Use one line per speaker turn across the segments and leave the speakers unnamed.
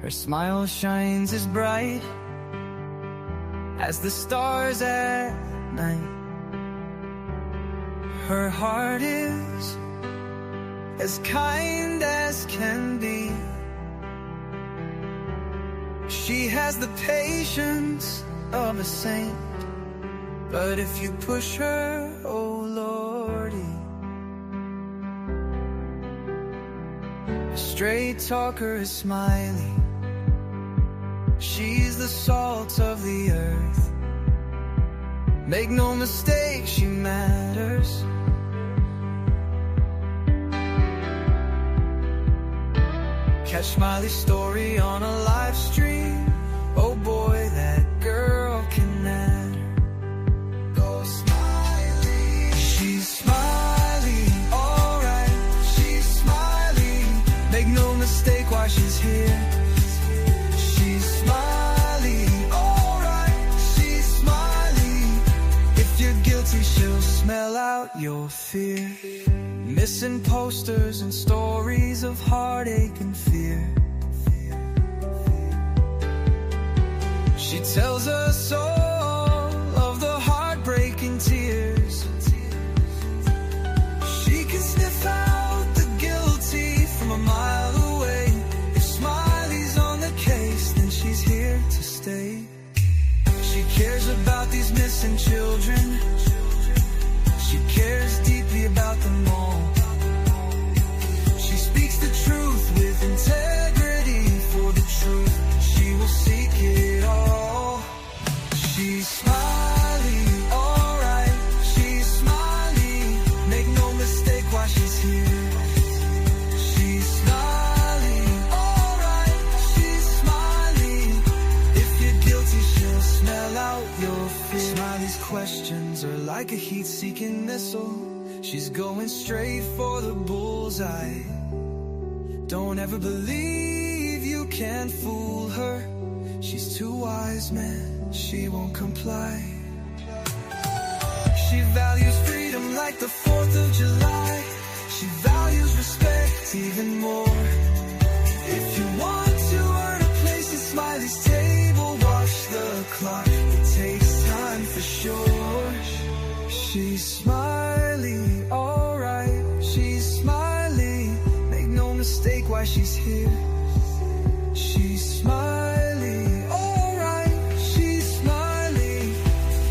Her smile shines as bright as the stars at night. Her heart is as kind as can be. She has the patience of a saint, but if you push her, oh Lordy. A straight talker is Smiley. She's the salt of the earth. Make no mistake, she matters. Catch SmileyStorey on a live stream. Oh boy, that girl can matter. Go Smiley. She's Smiley, alright. She's Smiley. Make no mistake why she's here. She's Smiley, alright. She's Smiley. If you're guilty, she'll smell out your fear. Missing posters and stories of heartache and fear. She tells us all of the heartbreaking tears. She can sniff out the guilty from a mile away. If Smiley's on the case, then she's here to stay. She cares about these missing children. She cares deeply about them all. She speaks the truth with integrity. For the truth, she will seek it all. She's Smiley, alright. She's Smiley. Make no mistake why she's here. She's Smiley, alright. She's Smiley. If you're guilty, she'll smell out your fear. Smiley's questions are like a heat-seeking missile. She's going straight for the bullseye. Don't ever believe you can fool her. She's too wise, man, she won't comply. She values freedom like the 4th of July. She values respect even more. If you want to earn a place at Smiley's table, watch the clock, it takes time for sure. She's Smiley, alright. She's Smiley. Make no mistake why she's here. She's Smiley, alright. She's Smiley.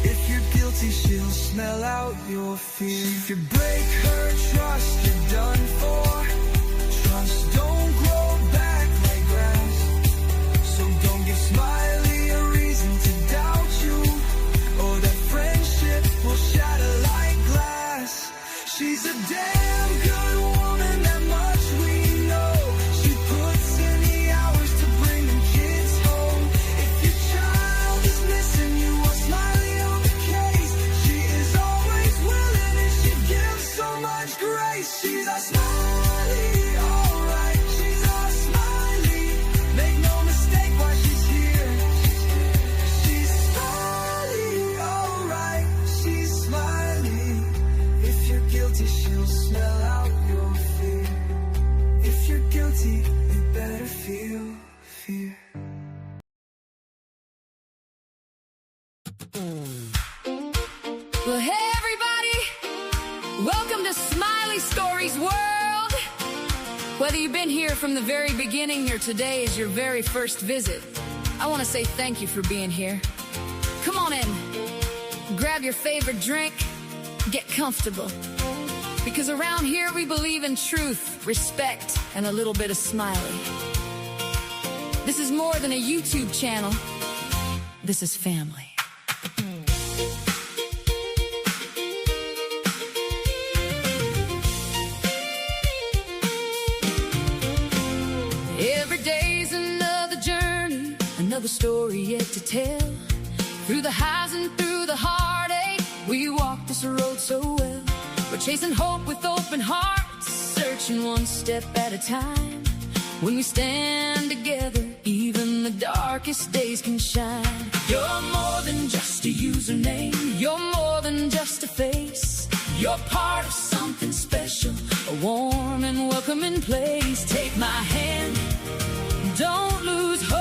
If you're guilty, she'll smell out your fear. If you break her trust, you're done for. Trust don't grow back like grass. So don't give Smiley a reason to doubt you, or that friendship will shatter like glass. She's a damn good woman, that much we know. She puts in the hours to bring them kids home. If your child is missing, you want Smiley on the case. She is always willing and she gives so much grace. She's a Smiley, alright. She's a Smiley. Make no mistake why she's here. She's Smiley, alright. She's Smiley. If you're guilty, she'll smell out your fear. If you're guilty, you better feel fear.
Well, hey everybody! Welcome to SmileyStorey's world! Whether you've been here from the very beginning or today is your very first visit, I want to say thank you for being here. Come on in, grab your favorite drink, get comfortable. Because around here we believe in truth, respect, and a little bit of Smiley. This is more than a YouTube channel. This is family. Every day's another journey, another story yet to tell. Through the highs and through the heartache, we walk this road so well. We're chasing hope with open hearts, searching one step at a time. When we stand together, even the darkest days can shine. You're more than just a username, you're more than just a face. You're part of something special, a warm and welcoming place. Take my hand, don't lose hope.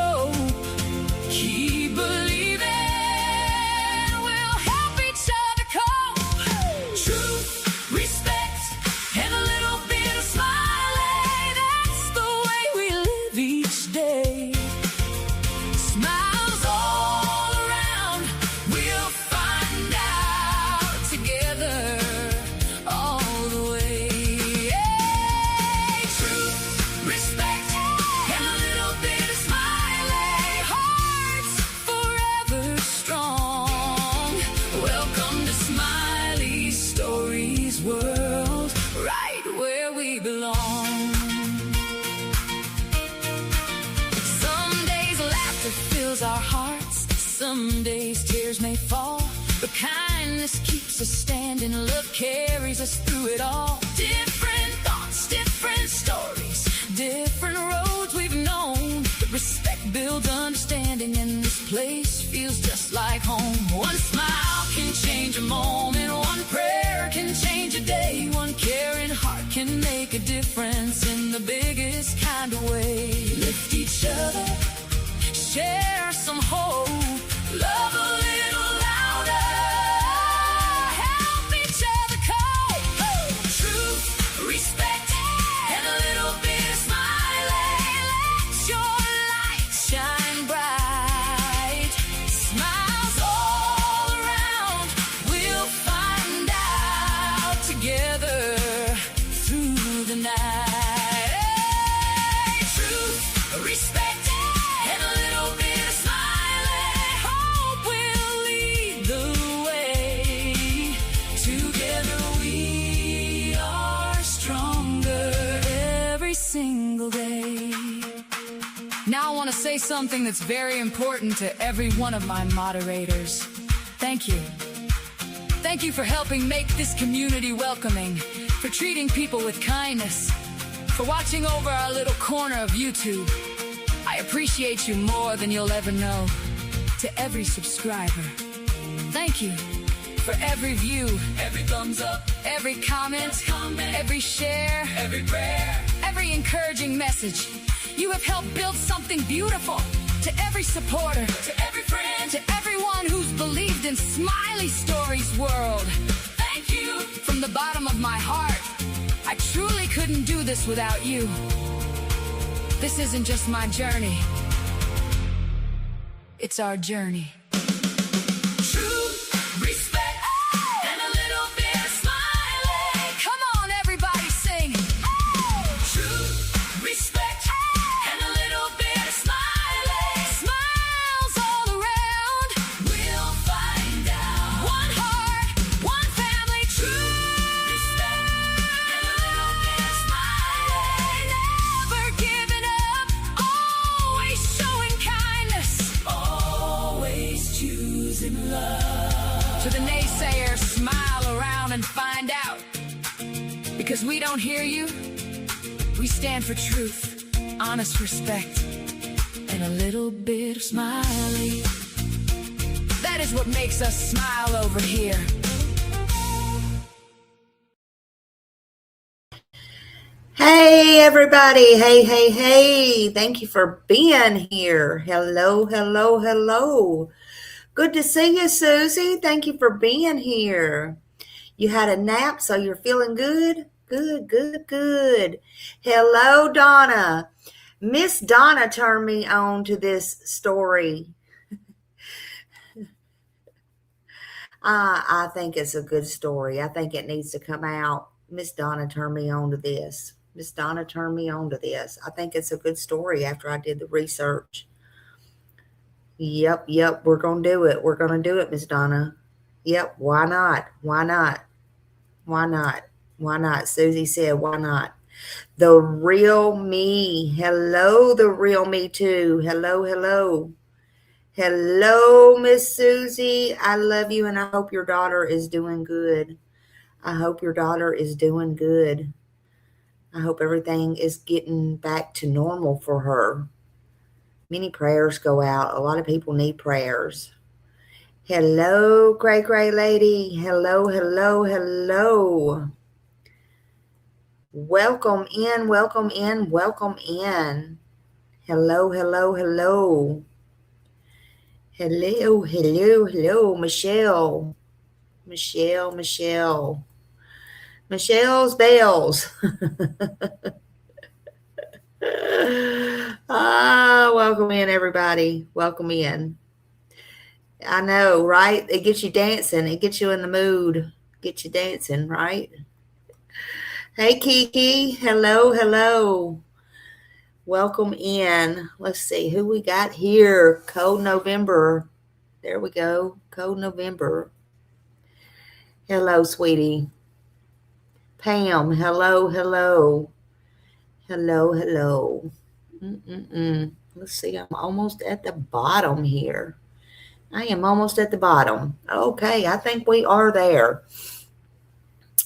But kindness keeps us standing, love carries us through it all. Different thoughts, different stories, different roads we've known. But respect builds understanding, and this place feels just like home. One smile can change a moment, one prayer can change a day, one caring heart can make a difference in the biggest kind of way. Lift each other, share some hope, love a little louder, help each other cope. Truth, respect, and a little bit of smiling. Let your light shine bright. Smiles all around, we'll find out together through the night. Hey, truth, respect, and a little bit of smiling. Hope will lead the way. Together we are stronger every single day. Now I want to say something that's very important to every one of my moderators. Thank you. Thank you for helping make this community welcoming, for treating people with kindness, for watching over our little corner of YouTube. I appreciate you more than you'll ever know. To every subscriber, thank you. For every view, every thumbs up, every comment, every share, every prayer, every encouraging message. You have helped build something beautiful. To every supporter, to every friend, to everyone who's believed in SmileyStorey's world, thank you. From the bottom of my heart, I truly couldn't do this without you. This isn't just my journey, it's our journey. Truth, respect, and a little bit of smiling. Come on, everybody, sing. Truth, respect, and a little bit of smiling. Smiles all around, we'll find out. One heart, one family. Truth, respect, and a little bit of smiling. Never giving up, always showing kindness, always choosing love. To the naysayers, smile around and find out. Because we don't hear you, we stand for truth, honest respect, and a little bit of smiley. That is what makes us smile over here.
Hey everybody, hey, thank you for being here. Hello. Good to see you, Susie. Thank you for being here. You had a nap, so you're feeling good? Good. Hello, Donna. Miss Donna turned me on to this story. I think it's a good story. I think it needs to come out. Miss Donna turned me on to this. I think it's a good story after I did the research. Yep, we're going to do it. Miss Donna. Yep, why not? Susie said, why not? The real me. Hello, the real me too. Hello, Miss Susie. I love you, and I hope your daughter is doing good. I hope everything is getting back to normal for her. Many prayers go out. A lot of people need prayers. Hello, gray lady. Hello. Welcome in. Hello. Michelle. Michelle's bells. Welcome in, everybody. Welcome in. I know, right? It gets you dancing. It gets you in the mood. Get you dancing, right? Hey, Kiki. Hello. Welcome in. Let's see who we got here. Cold November. There we go. Cold November. Hello, sweetie. Pam. Hello. Let's see. I'm almost at the bottom here. I am almost at the bottom. Okay, I think we are there.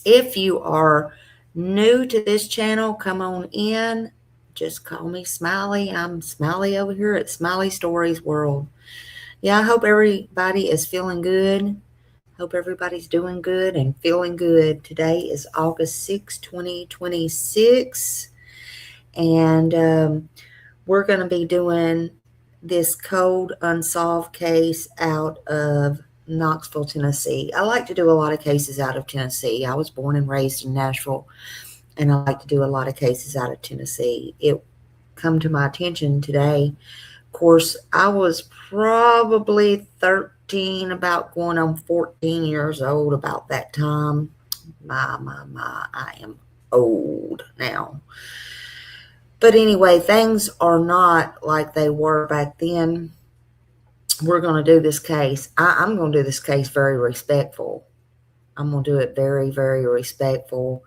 If you are new to this channel, come on in. Just call me Smiley. I'm Smiley over here at SmileyStorey's World. Yeah, I hope everybody is feeling good. Hope everybody's doing good and feeling good. Today is August 6, 2026. And we're going to be doing this cold unsolved case out of Knoxville, Tennessee. I like to do a lot of cases out of Tennessee. I was born and raised in Nashville, and I like to do a lot of cases out of Tennessee. It come to my attention today. Of course, I was probably 13, about going on 14 years old about that time. My, I am old now. But anyway, things are not like they were back then. We're going to do this case. I'm going to do this case very respectful. I'm going to do it very, very respectful.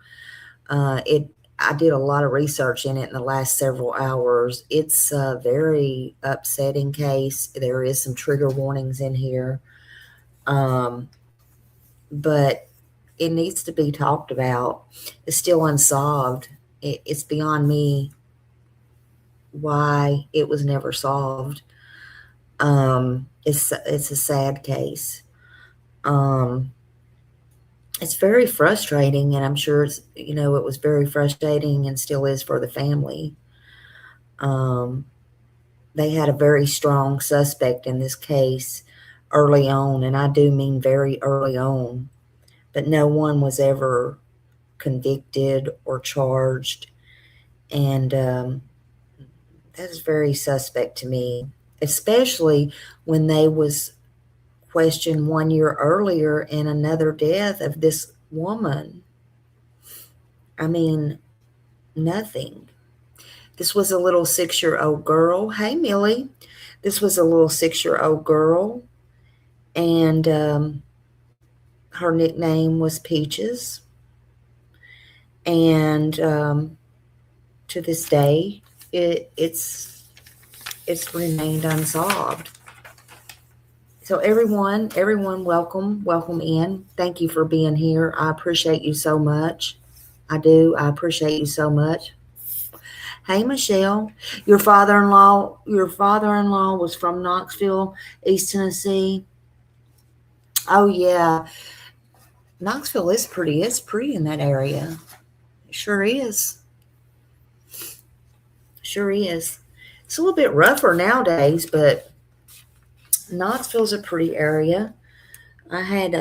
I did a lot of research in it in the last several hours. It's a very upsetting case. There is some trigger warnings in here. But it needs to be talked about. It's still unsolved. It's beyond me why it was never solved. It's a sad case. It's very frustrating, and I'm sure it's, it was very frustrating and still is for the family. They had a very strong suspect in this case early on, and I do mean very early on, but no one was ever convicted or charged, and that is very suspect to me, especially when they was questioned 1 year earlier in another death of this woman. I mean, nothing. This was a little 6-year-old girl. Hey, Millie. This was a little 6-year-old girl, and her nickname was Peaches. And to this day, it's remained unsolved. So everyone, welcome in. Thank you for being here. I appreciate you so much. I do. I appreciate you so much. Hey, Michelle, your father-in-law was from Knoxville, East Tennessee. Oh yeah, Knoxville is pretty. It's pretty in that area. It sure is. Sure is. It's a little bit rougher nowadays, but Knoxville's a pretty area. I had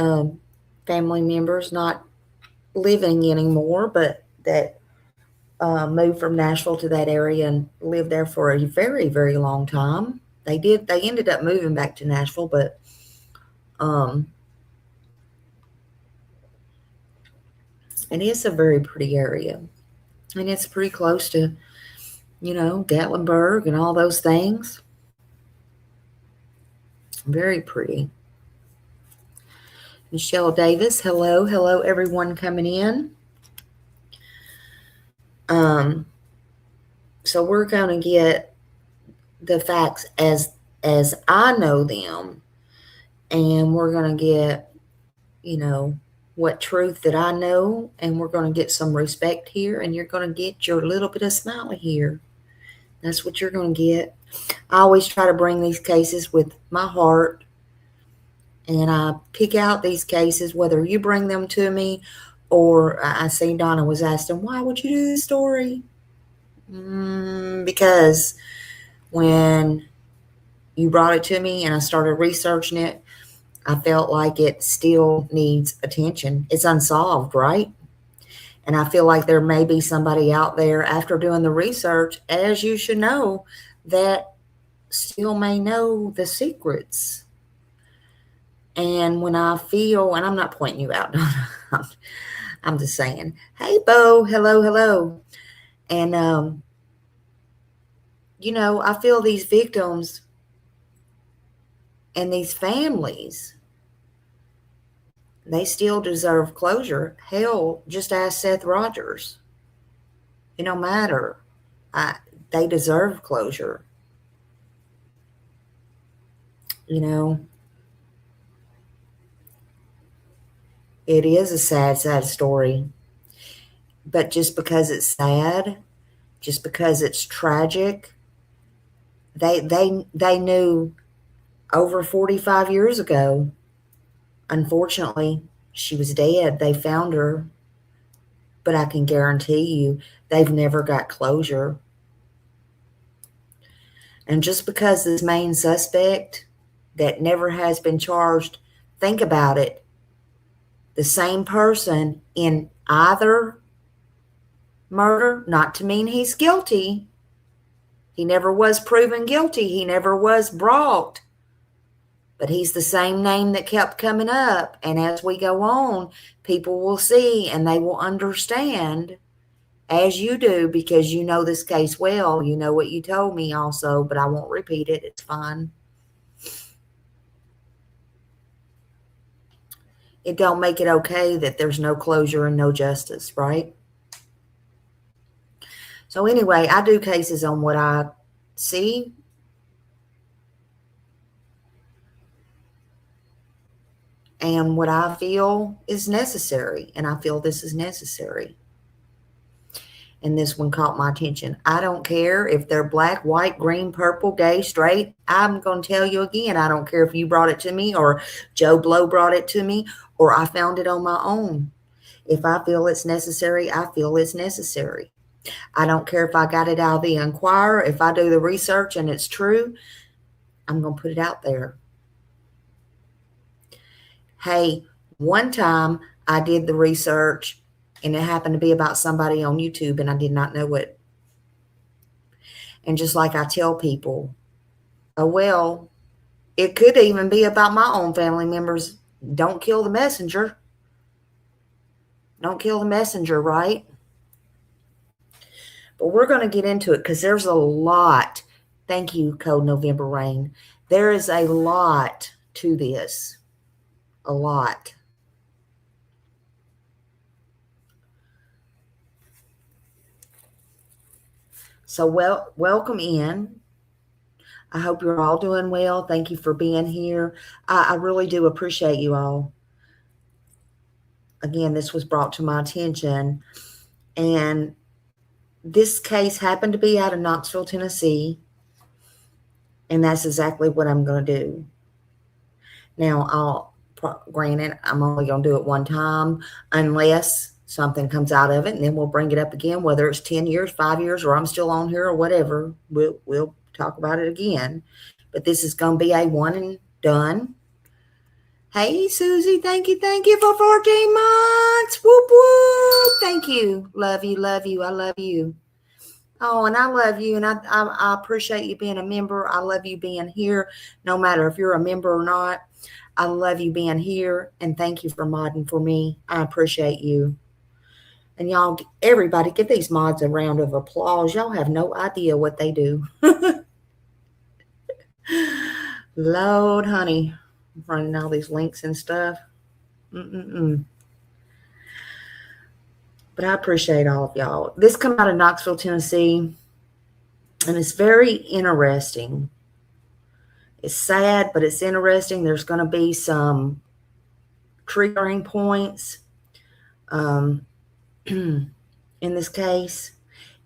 family members not living anymore, but that moved from Nashville to that area and lived there for a very, very long time. They ended up moving back to Nashville, but and it's a very pretty area. And it's pretty close to, Gatlinburg and all those things. Very pretty. Michelle Davis, hello everyone coming in. So we're going to get the facts as I know them, and we're going to get, what truth that I know, and we're going to get some respect here, and you're going to get your little bit of Smiley here. That's what you're going to get. I always try to bring these cases with my heart, and I pick out these cases, whether you bring them to me or I see Donna was asking, why would you do this story? Because when you brought it to me and I started researching it, I felt like it still needs attention. It's unsolved, right? And I feel like there may be somebody out there after doing the research, as you should know, that still may know the secrets. And when I feel, and I'm not pointing you out, I'm just saying, hey, Bo, hello. And, I feel these victims and these families, they still deserve closure. Hell, just ask Seth Rogers. It don't matter. They deserve closure. It is a sad, sad story. But just because it's sad, just because it's tragic, they knew over 45 years ago. Unfortunately, she was dead. They found her. But I can guarantee you, they've never got closure. And just because this main suspect that never has been charged, think about it. The same person in either murder, not to mean he's guilty. He never was proven guilty. He never was brought. But he's the same name that kept coming up. And as we go on, people will see and they will understand, as you do, because you know this case well. You know what you told me also, but I won't repeat it. It's fine. It don't make it okay that there's no closure and no justice, right? So anyway, I do cases on what I see. And what I feel is necessary. And I feel this is necessary. And this one caught my attention. I don't care if they're black, white, green, purple, gay, straight. I'm going to tell you again, I don't care if you brought it to me or Joe Blow brought it to me or I found it on my own. If I feel it's necessary, I feel it's necessary. I don't care if I got it out of the Inquirer. If I do the research and it's true, I'm going to put it out there. Hey, one time I did the research and it happened to be about somebody on YouTube and I did not know it. And just like I tell people, oh, well, it could even be about my own family members. Don't kill the messenger. Don't kill the messenger, right? But we're going to get into it because there's a lot. Thank you, Code November Rain. There is a lot to this. A lot. So welcome in. I hope you're all doing well. Thank you for being here. I really do appreciate you all. Again, this was brought to my attention. And this case happened to be out of Knoxville, Tennessee. And that's exactly what I'm going to do. Now, granted, I'm only going to do it one time unless something comes out of it, and then we'll bring it up again, whether it's 10 years, 5 years, or I'm still on here or whatever. We'll talk about it again. But this is going to be a one and done. Hey, Susie, thank you for 14 months. Whoop, whoop. Thank you. Love you. I love you. Oh, and I love you, and I appreciate you being a member. I love you being here, no matter if you're a member or not. I love you being here, and thank you for modding for me. I appreciate you. And y'all, everybody, give these mods a round of applause. Y'all have no idea what they do. Lord, honey, I'm running all these links and stuff. But I appreciate all of y'all. This come out of Knoxville, Tennessee, and it's very interesting. It's sad, but it's interesting. There's going to be some triggering points in this case.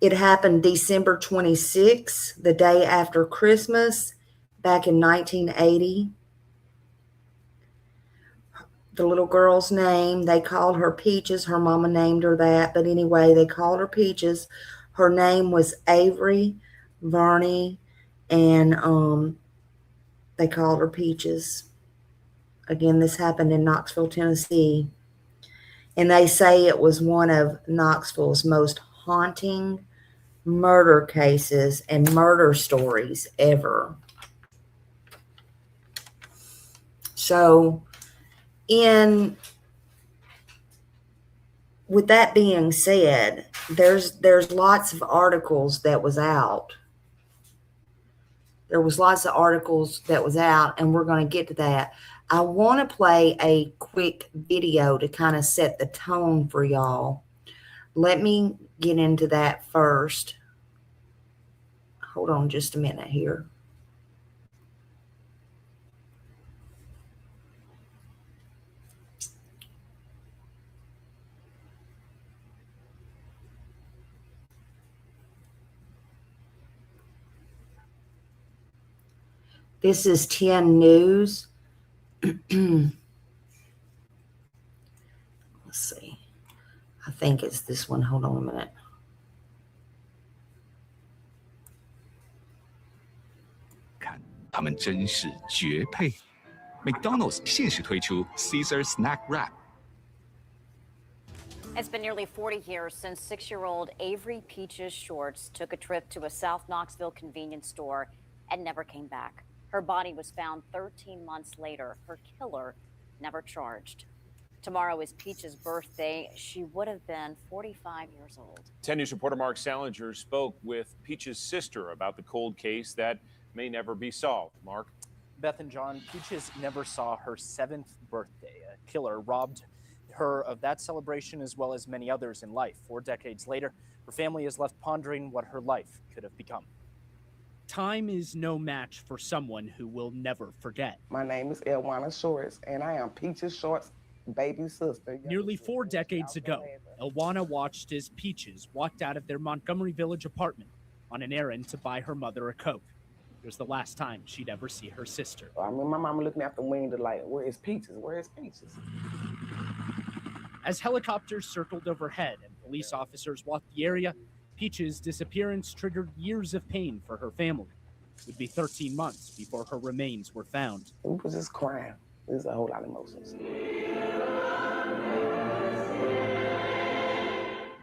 It happened December 26th, the day after Christmas, back in 1980. The little girl's name, they called her Peaches. Her mama named her that. But anyway, they called her Peaches. Her name was Avery Vernie, and they called her Peaches. Again, this happened in Knoxville, Tennessee. And they say it was one of Knoxville's most haunting murder cases and murder stories ever. So, with that being said, there's lots of articles that was out. There was lots of articles that was out, and we're going to get to that. I want to play a quick video to kind of set the tone for y'all. Let me get into that first. Hold on just a minute here. This is 10 News. Let's see. I think it's this one. Hold on a minute.
McDonald's 限时推出 Caesar Snack Wrap。
It's been nearly 40 years since 6-year-old Avery Peaches Shorts took a trip to a South Knoxville convenience store and never came back. Her body was found 13 months later. Her killer never charged. Tomorrow is Peaches' birthday. She would have been 45 years old.
10 News reporter Mark Salinger spoke with Peaches' sister about the cold case that may never be solved. Mark?
Beth and John, Peaches never saw her 7th birthday. A killer robbed her of that celebration as well as many others in life. 4 decades later, her family is left pondering what her life could have become.
Time is no match for someone who will never forget.
My name is Elwana Shorts, and I am Peaches Shorts' baby sister.
Nearly 4 decades ago, Elwana watched as Peaches walked out of their Montgomery Village apartment on an errand to buy her mother a Coke. It was the last time she'd ever see her sister.
I remember my mama looking out the window like, where is Peaches? Where is Peaches?
As helicopters circled overhead and police officers walked the area, Peaches' disappearance triggered years of pain for her family. It would be 13 months before her remains were found.
We was just crying. There's a whole lot of emotions.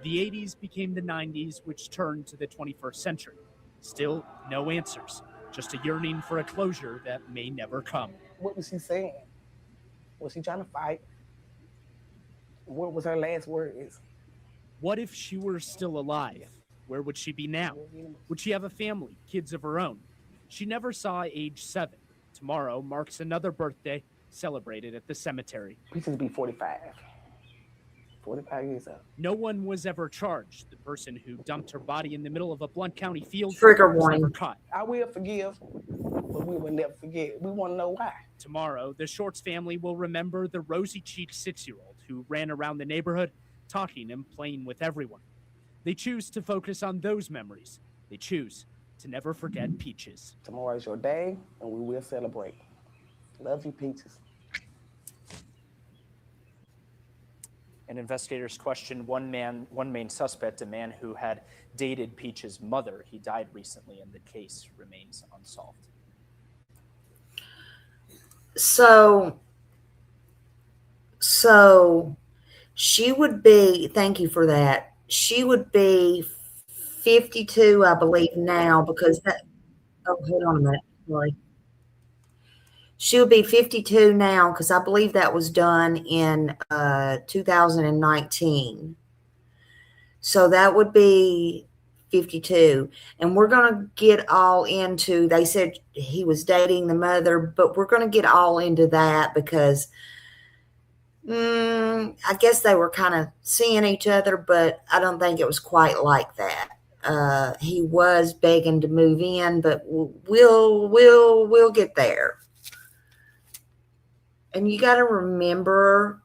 The 80s became the 90s, which turned to the 21st century. Still, no answers. Just a yearning for a closure that may never come.
What was she saying? Was she trying to fight? What was her last words?
What if she were still alive? Where would she be now? Would she have a family, kids of her own? She never saw age 7. Tomorrow marks another birthday celebrated at the cemetery.
Peaches be 45. 45 years old.
No one was ever charged. The person who dumped her body in the middle of a Blount County field
Trigger
was
warning.
never caught.
I will forgive, but we will never forget. We want to know why.
Tomorrow, the Shorts family will remember the rosy-cheeked 6-year-old who ran around the neighborhood, talking and playing with everyone. They choose to focus on those memories. They choose to never forget Peaches.
Tomorrow is your day, and we will celebrate. Love you, Peaches.
And investigators questioned one main suspect, a man who had dated Peaches' mother. He died recently, and the case remains unsolved.
So she would be, thank you for that. She would be 52, I believe now, because that, oh, hold on a minute. Sorry. She would be 52 now because I believe that was done in 2019. So that would be 52. And we're going to get all into, they said he was dating the mother, but we're going to get all into that because I guess they were kind of seeing each other, but I don't think it was quite like that. He was begging to move in, but we'll get there. And you got to remember,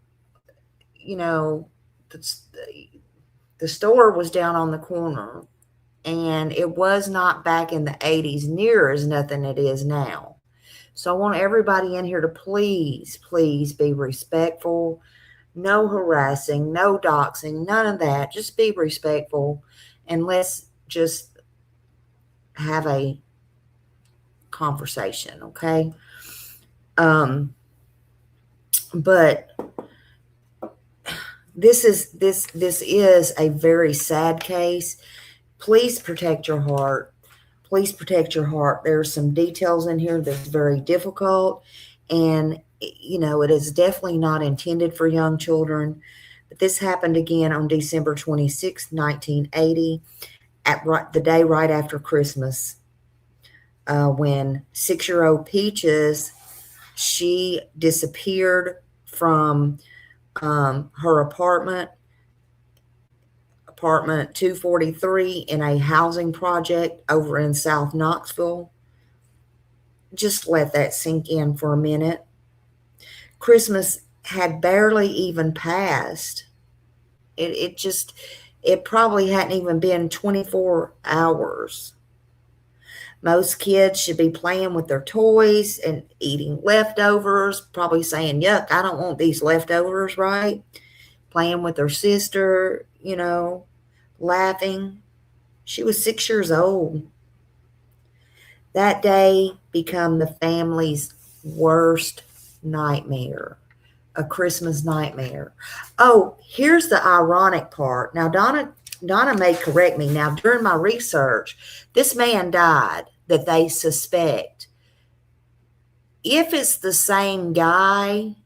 you know, the store was down on the corner, and it was not back in the 80s near as nothing it is now. So I want everybody in here to please be respectful. No harassing, no doxing, none of that. Just be respectful, and let's just have a conversation, okay? But this is a very sad case. Please protect your heart. Please protect your heart. There are some details in here that's very difficult, and you know, it is definitely not intended for young children. But this happened again on December 26, 1980, at the day right after Christmas, when 6-year-old Peaches, she disappeared from her apartment 243 in a housing project over in South Knoxville. Just let that sink in for a minute. Christmas had barely even passed. It probably hadn't even been 24 hours Most kids should be playing with their toys and eating leftovers, probably saying, yuck, I don't want these leftovers, right? Playing with her sister, laughing. She was 6 years old. That day became the family's worst nightmare, a Christmas nightmare. Oh, here's the ironic part. Now, Donna may correct me. Now, during my research, this man died that they suspect. If it's the same guy,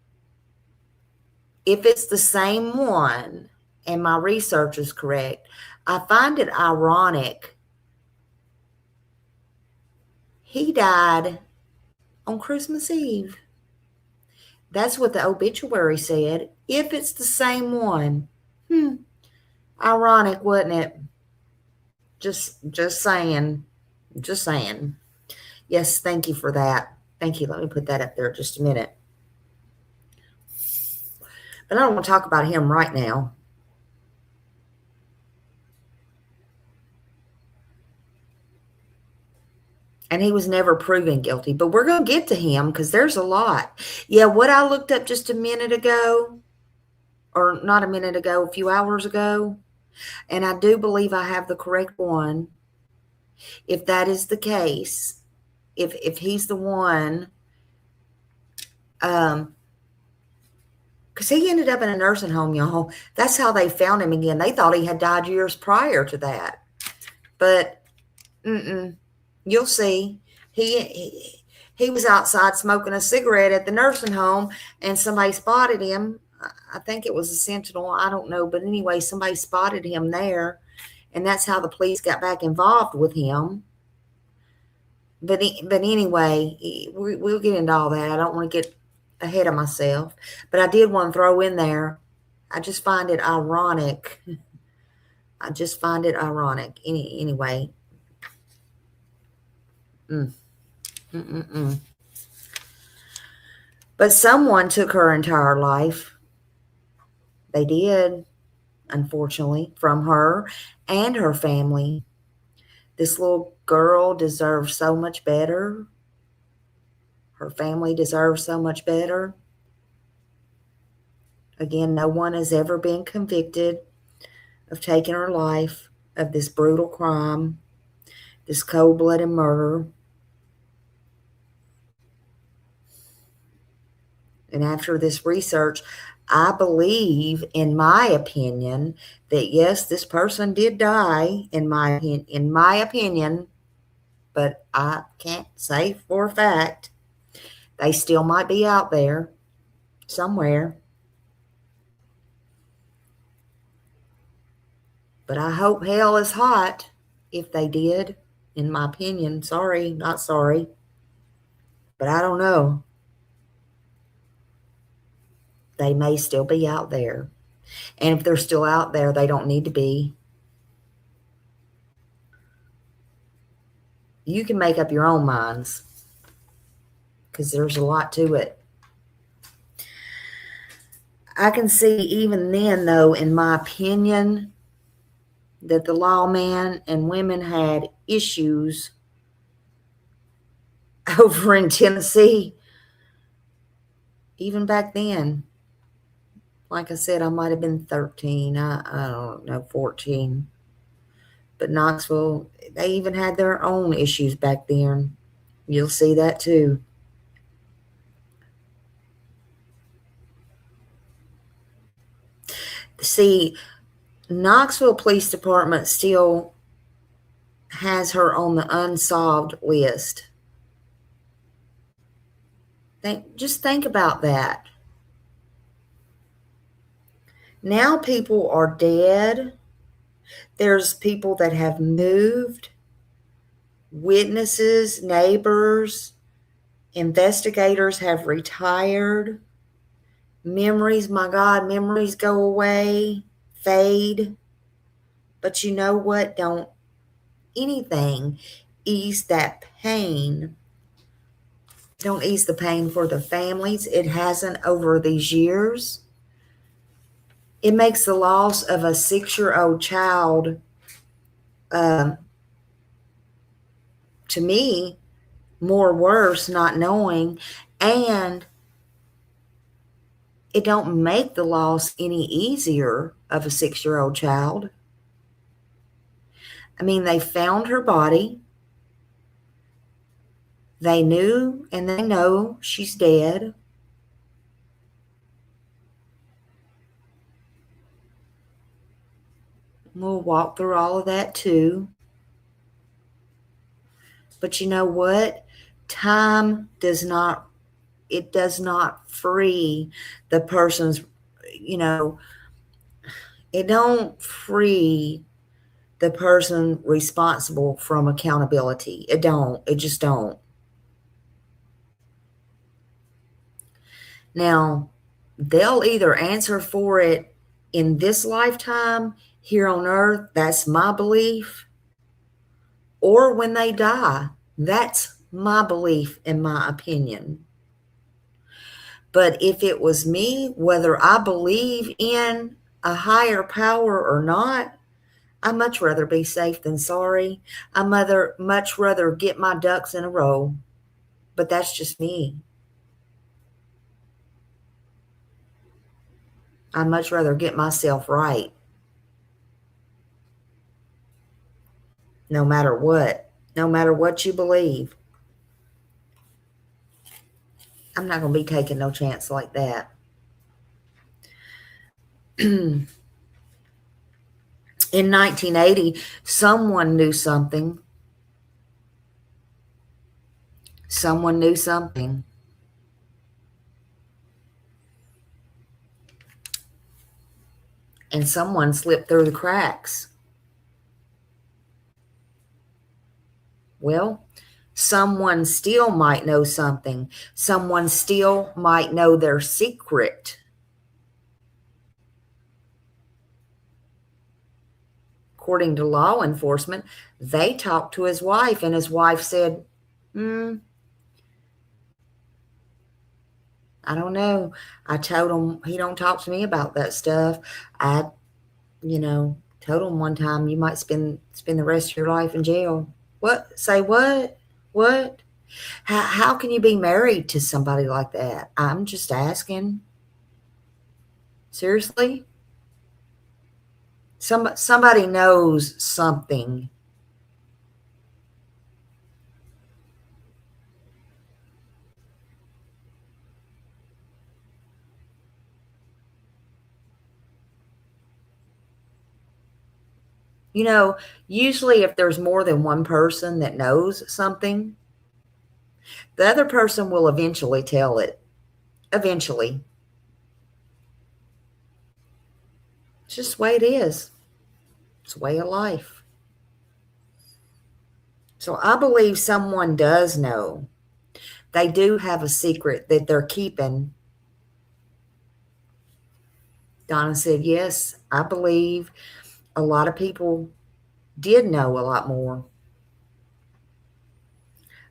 if it's the same one, and my research is correct, I find it ironic. He died on Christmas Eve. That's what the obituary said. If it's the same one. Ironic, wasn't it? Just saying. Just saying. Yes, thank you for that. Thank you. Let me put that up there just a minute. But I don't want to talk about him right now. And he was never proven guilty. But we're going to get to him because there's a lot. Yeah, what I looked up just a minute ago, or not a minute ago, a few hours ago, and I do believe I have the correct one. If that is the case, if he's the one, because he ended up in a nursing home, y'all. That's how they found him again. They thought he had died years prior to that. But, you'll see. He was outside smoking a cigarette at the nursing home, and somebody spotted him. I think it was a sentinel. I don't know. But anyway, somebody spotted him there, and that's how the police got back involved with him. But anyway, we'll get into all that. I don't want to get ahead of myself. But I did want to throw in there, I just find it ironic. Anyway. But someone took her entire life. They did, unfortunately, from her and her family. This little girl deserves so much better. Her family deserves so much better. Again, no one has ever been convicted of taking her life, of this brutal crime, this cold-blooded murder. And after this research, I believe, in my opinion, that yes, this person did die, in my opinion, but I can't say for a fact. They still might be out there somewhere. But I hope hell is hot if they did, in my opinion. Sorry, not sorry. But I don't know. They may still be out there. And if they're still out there, they don't need to be. You can make up your own minds, because there's a lot to it. I can see even then, though, in my opinion, that the lawman and women had issues over in Tennessee, even back then. Like I said, I might have been 13, I don't know, 14. But Knoxville, they even had their own issues back then. You'll see that too. See, Knoxville Police Department still has her on the unsolved list. Just think about that. Now people are dead. There's people that have moved, witnesses, neighbors, investigators have retired. Memories, my God, memories go away, fade. But you know what? Don't anything ease that pain. Don't ease the pain for the families. It hasn't over these years. It makes the loss of a 6-year-old child to me, more worse not knowing, and it don't make the loss any easier of a 6-year-old child. I mean, they found her body. They knew and they know she's dead. We'll walk through all of that too. But you know what? Time does not free the person's, it don't free the person responsible from accountability. It just don't. Now, they'll either answer for it in this lifetime here on earth, that's my belief, or when they die, that's my belief and my opinion. But if it was me, whether I believe in a higher power or not, I'd much rather be safe than sorry. I'd much rather get my ducks in a row. But that's just me. I'd much rather get myself right. No matter what you believe. I'm not going to be taking no chance like that. In 1980, someone knew something. Someone knew something. And someone slipped through the cracks. Well, someone still might know something. Someone still might know their secret. According to law enforcement, they talked to his wife, and his wife said, I don't know. I told him he don't talk to me about that stuff. I, told him one time you might spend the rest of your life in jail. What? Say what? What? How can you be married to somebody like that? I'm just asking. Seriously? Somebody knows something. Usually if there's more than one person that knows something, the other person will eventually tell it. Eventually. It's just the way it is. It's the way of life. So I believe someone does know. They do have a secret that they're keeping. Donna said, yes, I believe a lot of people did know a lot more.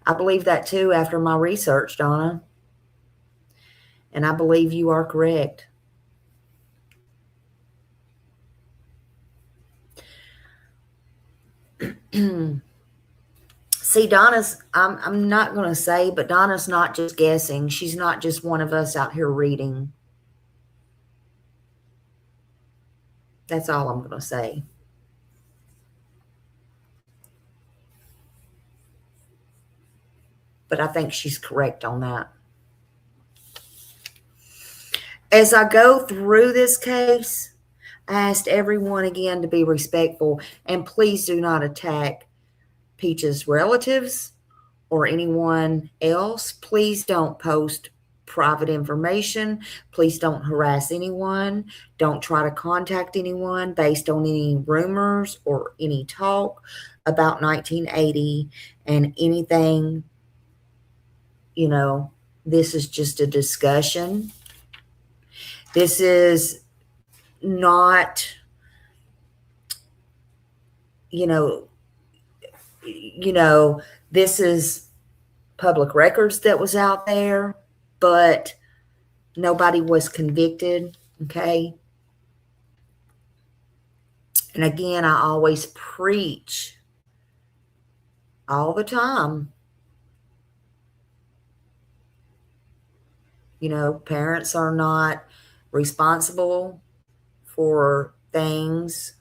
I believe that too after my research, Donna. And I believe you are correct. See, Donna's, I'm not going to say, but Donna's not just guessing. She's not just one of us out here reading. That's all I'm going to say. But I think she's correct on that. As I go through this case, I asked everyone again to be respectful and please do not attack Peach's relatives or anyone else. Please don't post private information. Please don't harass anyone. Don't try to contact anyone based on any rumors or any talk about 1980 and anything. This is just a discussion. This is not, this is public records that was out there, but nobody was convicted, okay? And again, I always preach all the time. You know, parents are not responsible for things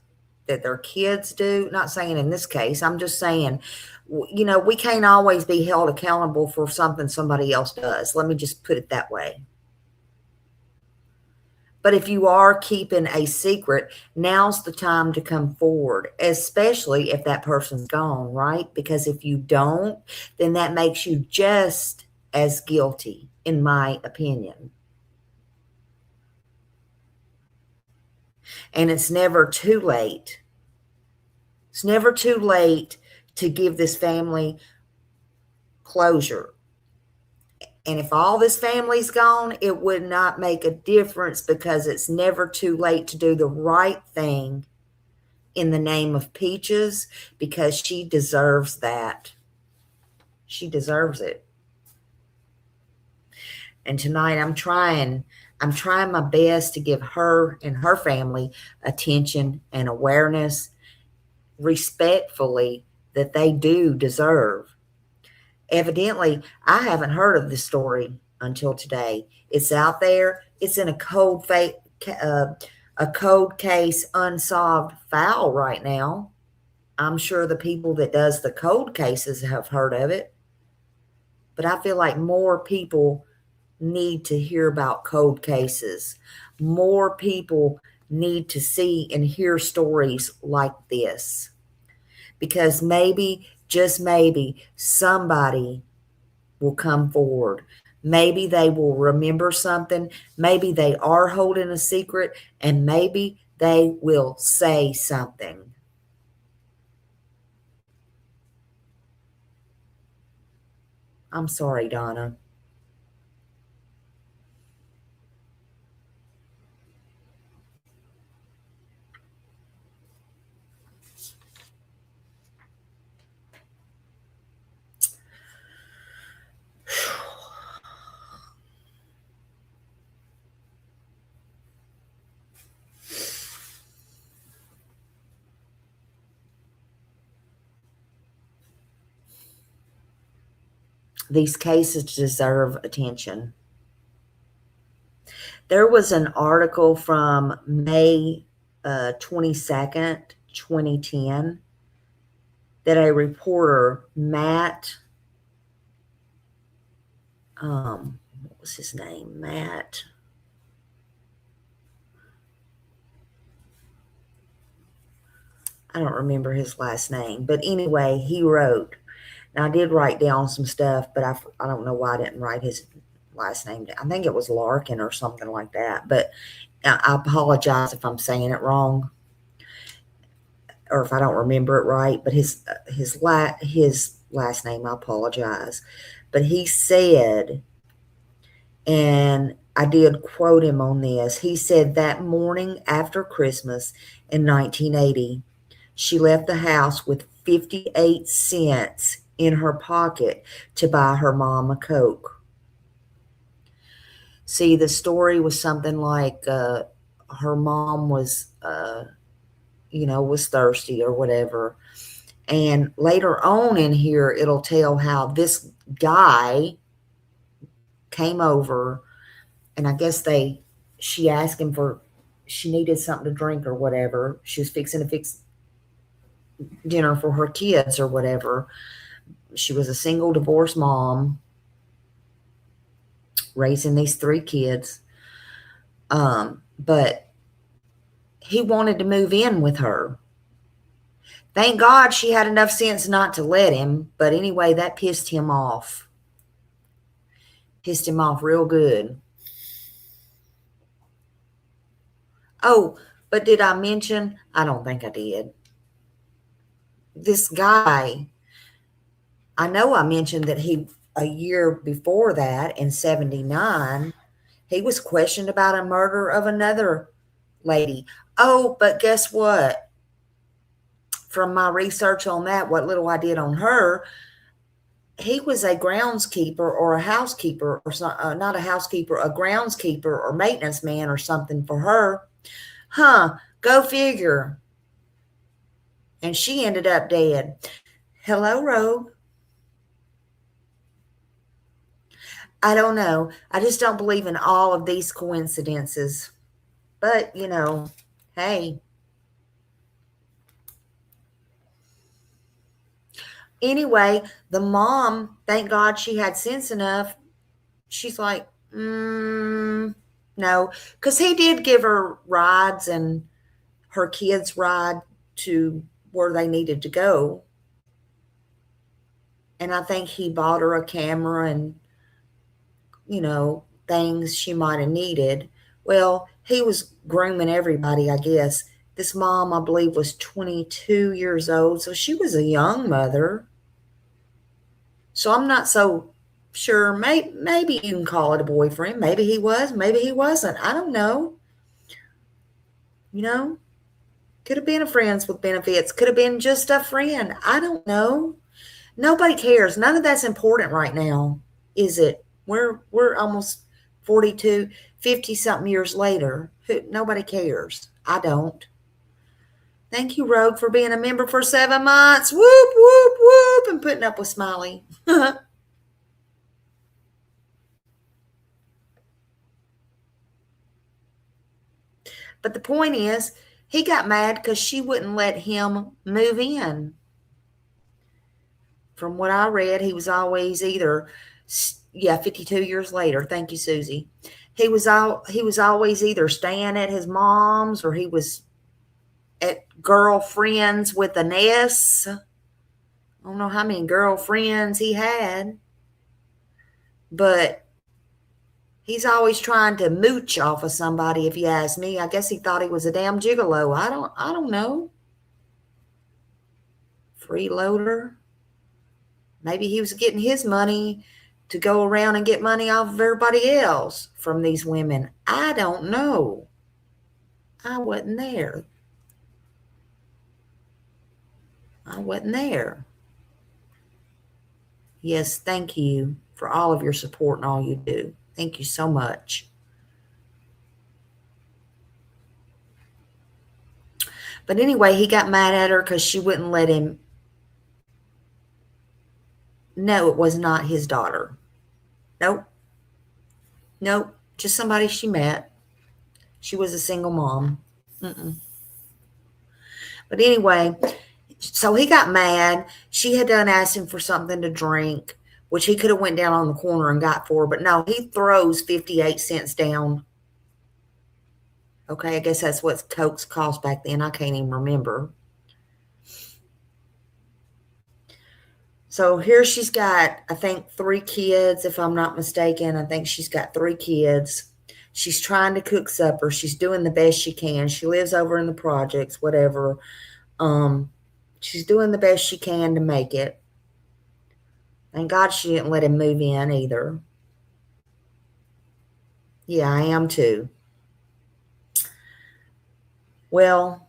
that their kids do. Not saying in this case, I'm just saying, you know, we can't always be held accountable for something somebody else does. Let me just put it that way. But if you are keeping a secret, now's the time to come forward, especially if that person's gone, right? Because if you don't, then that makes you just as guilty, in my opinion. And it's never too late. It's never too late to give this family closure. And if all this family's gone, it would not make a difference, because it's never too late to do the right thing in the name of Peaches, because she deserves that. She deserves it. And tonight I'm trying my best to give her and her family attention and awareness, respectfully, that they do deserve. Evidently, I haven't heard of this story until today. It's out there. It's in a cold case unsolved file right now. I'm sure the people that does the cold cases have heard of it. But I feel like more people need to hear about cold cases. More people need to see and hear stories like this. Because maybe, just maybe, somebody will come forward. Maybe they will remember something. Maybe they are holding a secret, and maybe they will say something. I'm sorry, Donna. These cases deserve attention. There was an article from May 22nd, 2010, that a reporter, Matt, what was his name? Matt. I don't remember his last name, but anyway, he wrote. Now, I did write down some stuff, but I don't know why I didn't write his last name down. I think it was Larkin or something like that, but I apologize if I'm saying it wrong or if I don't remember it right, but his last name, I apologize. But he said, and I did quote him on this, he said, that morning after Christmas in 1980, she left the house with 58 cents in her pocket to buy her mom a Coke. See, the story was something like her mom was, was thirsty or whatever. And later on in here, it'll tell how this guy came over, and I guess she asked him she needed something to drink or whatever. She was fixing to fix dinner for her kids or whatever. She was a single divorced mom raising these 3 kids. But he wanted to move in with her. Thank God she had enough sense not to let him. But anyway, that pissed him off. Pissed him off real good. Oh, but did I mention? I don't think I did. This guy, I know I mentioned that a year before that, in 79, he was questioned about a murder of another lady. Oh, but guess what? From my research on that, what little I did on her, he was a groundskeeper or a housekeeper, or not a housekeeper, a groundskeeper or maintenance man or something for her. Go figure. And she ended up dead. Hello, Rogue. I don't know. I just don't believe in all of these coincidences. But, you know, hey. Anyway, the mom, thank God she had sense enough. She's like, no. Because he did give her rides and her kids ride to where they needed to go. And I think he bought her a camera and, you know, things she might have needed. Well, he was grooming everybody, I guess. This mom, I believe, was 22 years old. So she was a young mother. So I'm not so sure. Maybe you can call it a boyfriend. Maybe he was. Maybe he wasn't. I don't know. You know, could have been a friends with benefits. Could have been just a friend. I don't know. Nobody cares. None of that's important right now, is it? We're almost 42, 50-something years later. Nobody cares. I don't. Thank you, Rogue, for being a member for 7 months. Whoop, whoop, whoop, and putting up with Smiley. But the point is, he got mad because she wouldn't let him move in. From what I read, he was always either, 52 years later. Thank you, Susie. He was always either staying at his mom's or he was at girlfriends with an S. I don't know how many girlfriends he had, but he's always trying to mooch off of somebody. If you ask me, I guess he thought he was a damn gigolo. I don't know. Freeloader. Maybe he was getting his money to go around and get money off of everybody else from these women. I don't know. I wasn't there. I wasn't there. Yes, thank you for all of your support and all you do. Thank you so much. But anyway, he got mad at her because she wouldn't let him. No, it was not his daughter. Nope. Just somebody she met. She was a single mom. But anyway, so he got mad. She had done asked him for something to drink, which he could have went down on the corner and got for her. But no, he throws 58 cents down. Okay, I guess that's what Cokes cost back then. I can't even remember. So here she's got, I think, 3 kids, if I'm not mistaken. I think she's got 3 kids. She's trying to cook supper. She's doing the best she can. She lives over in the projects, whatever. She's doing the best she can to make it. Thank God she didn't let him move in either. Yeah, I am too. Well,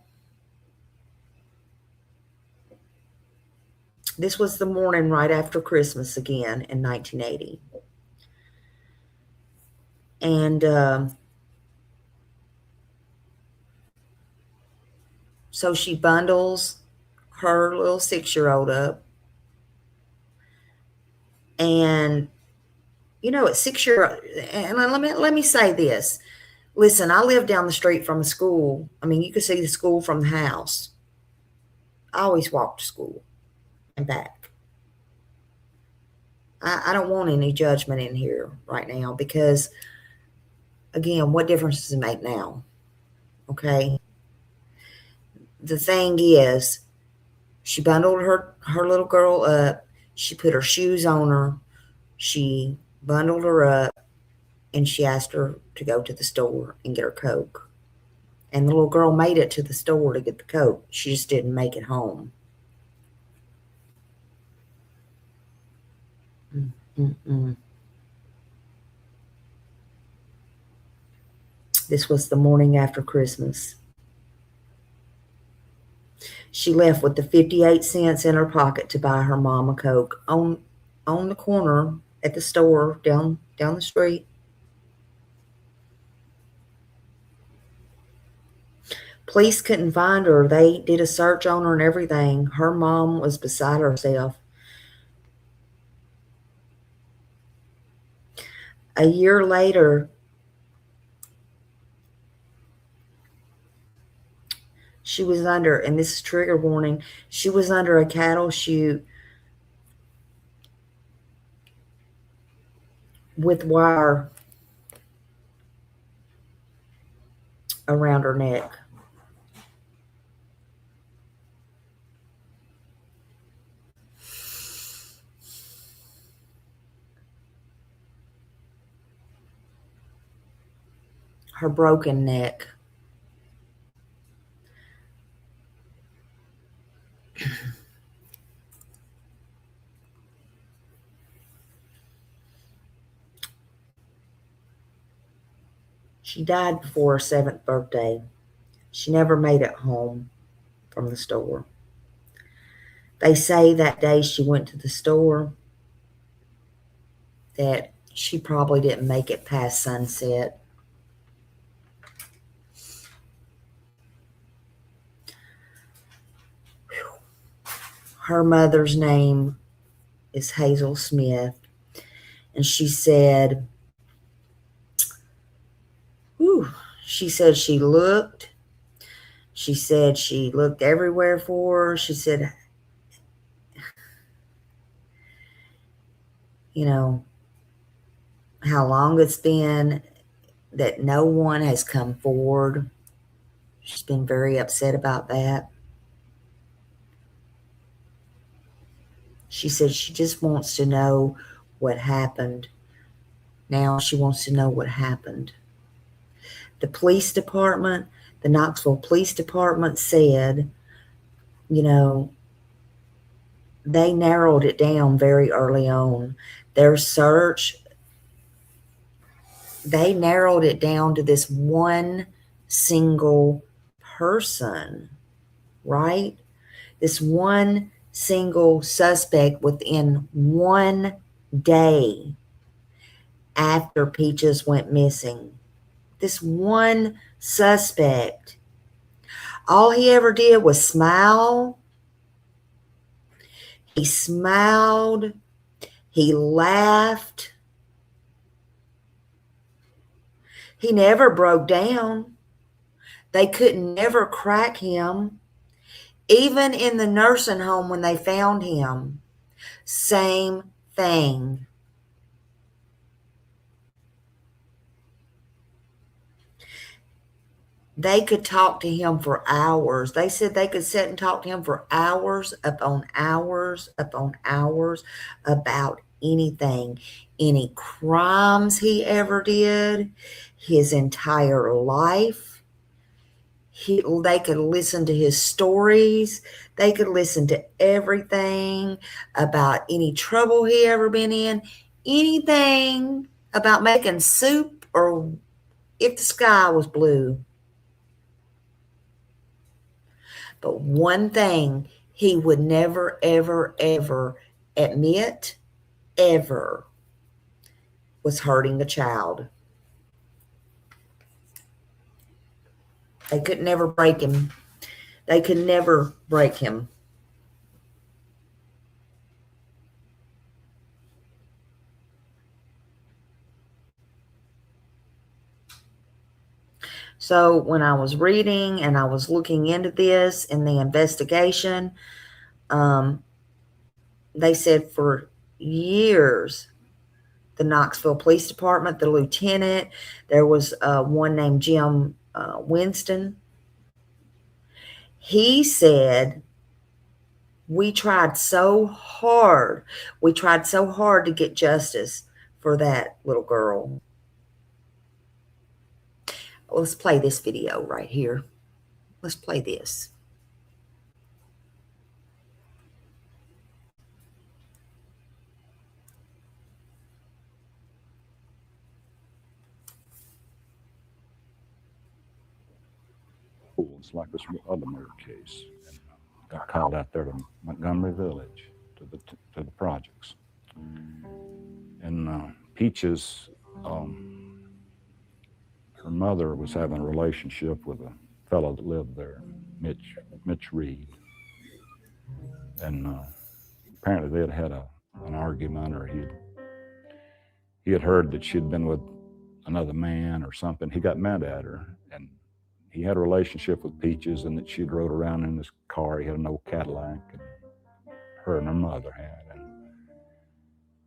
this was the morning right after Christmas again in 1980. And so she bundles her little 6-year-old up. And, you know, at 6-year-old, and let me say this. Listen, I live down the street from a school. I mean, you could see the school from the house. I always walked to school and back. I don't want any judgment in here right now because, again, what difference does it make now? Okay? The thing is, she bundled her little girl up. She put her shoes on her. She bundled her up, and she asked her to go to the store and get her Coke. And the little girl made it to the store to get the Coke. She just didn't make it home. This was the morning after Christmas. She left with the 58 cents in her pocket to buy her mom a Coke on the corner at the store down the street. Police couldn't find her. They did a search on her and everything. Her mom was beside herself. A year later, she was under, and this is trigger warning, she was under a cattle chute with wire around her neck. Her broken neck. She died before her 7th birthday. She never made it home from the store. They say that day she went to the store that she probably didn't make it past sunset. Her mother's name is Hazel Smith, and she said, she said she looked. She said she looked everywhere for her. She said, you know, how long it's been that no one has come forward. She's been very upset about that. She said she just wants to know what happened. Now she wants to know what happened. The police department, the Knoxville Police Department said, you know, they narrowed it down very early on. Their search, they narrowed it down to this one single person, right? This one single suspect within 1 day after Peaches went missing. This one suspect. All he ever did was smile. He smiled. He laughed. He never broke down. They could never crack him. Even in the nursing home when they found him, same thing. They could talk to him for hours. They said they could sit and talk to him for hours upon hours upon hours about anything, any crimes he ever did, his entire life. They could listen to his stories. They could listen to everything about any trouble he ever been in, anything about making soup or if the sky was blue. But one thing he would never, ever, ever admit, ever, was hurting a child. They could never break him. They could never break him. So when I was reading and I was looking into this in the investigation, they said for years, the Knoxville Police Department, the lieutenant, there was one named Jim Winston. He said, we tried so hard to get justice for that little girl. Let's play this video right here. Let's play this.
Like this other murder case. Got called out there to Montgomery Village to the projects. And Peaches, her mother was having a relationship with a fellow that lived there, Mitch Reed. And apparently they had an argument, or he had heard that she'd been with another man or something. He got mad at her, and he had a relationship with Peaches, and that she'd rode around in this car. He had an old Cadillac, and her and her mother had.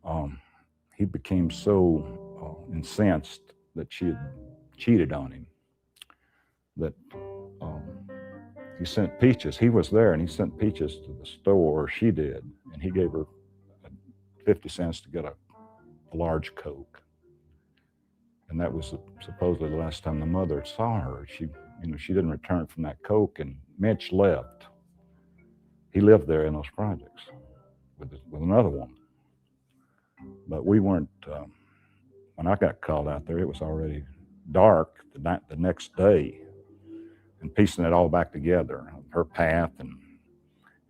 And he became so incensed that she had cheated on him that he sent Peaches. He was there, and he sent Peaches to the store. She did, and he gave her 50 cents to get a large Coke. And that was supposedly the last time the mother saw her. She didn't return from that Coke, and Mitch left. He lived there in those projects with another woman. But we weren't, when I got called out there, it was already dark the next day, and piecing it all back together, her path and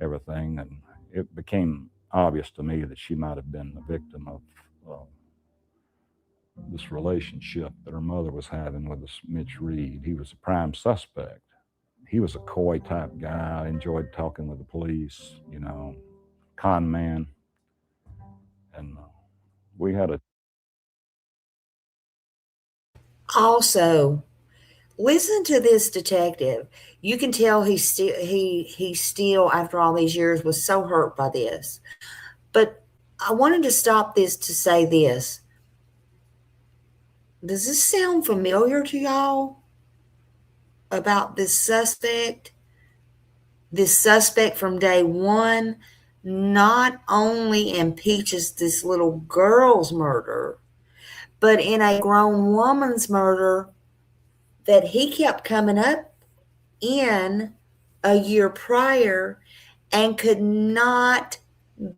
everything. And it became obvious to me that she might have been the victim of this relationship that her mother was having with this Mitch Reed. He was a prime suspect. He was a coy type guy, enjoyed talking with the police, con man. And we had a...
Also, listen to this detective. You can tell he still, after all these years, was so hurt by this. But I wanted to stop this to say this. Does this sound familiar to y'all about this suspect? This suspect from day one not only impeaches this little girl's murder, but in a grown woman's murder that he kept coming up in a year prior and could not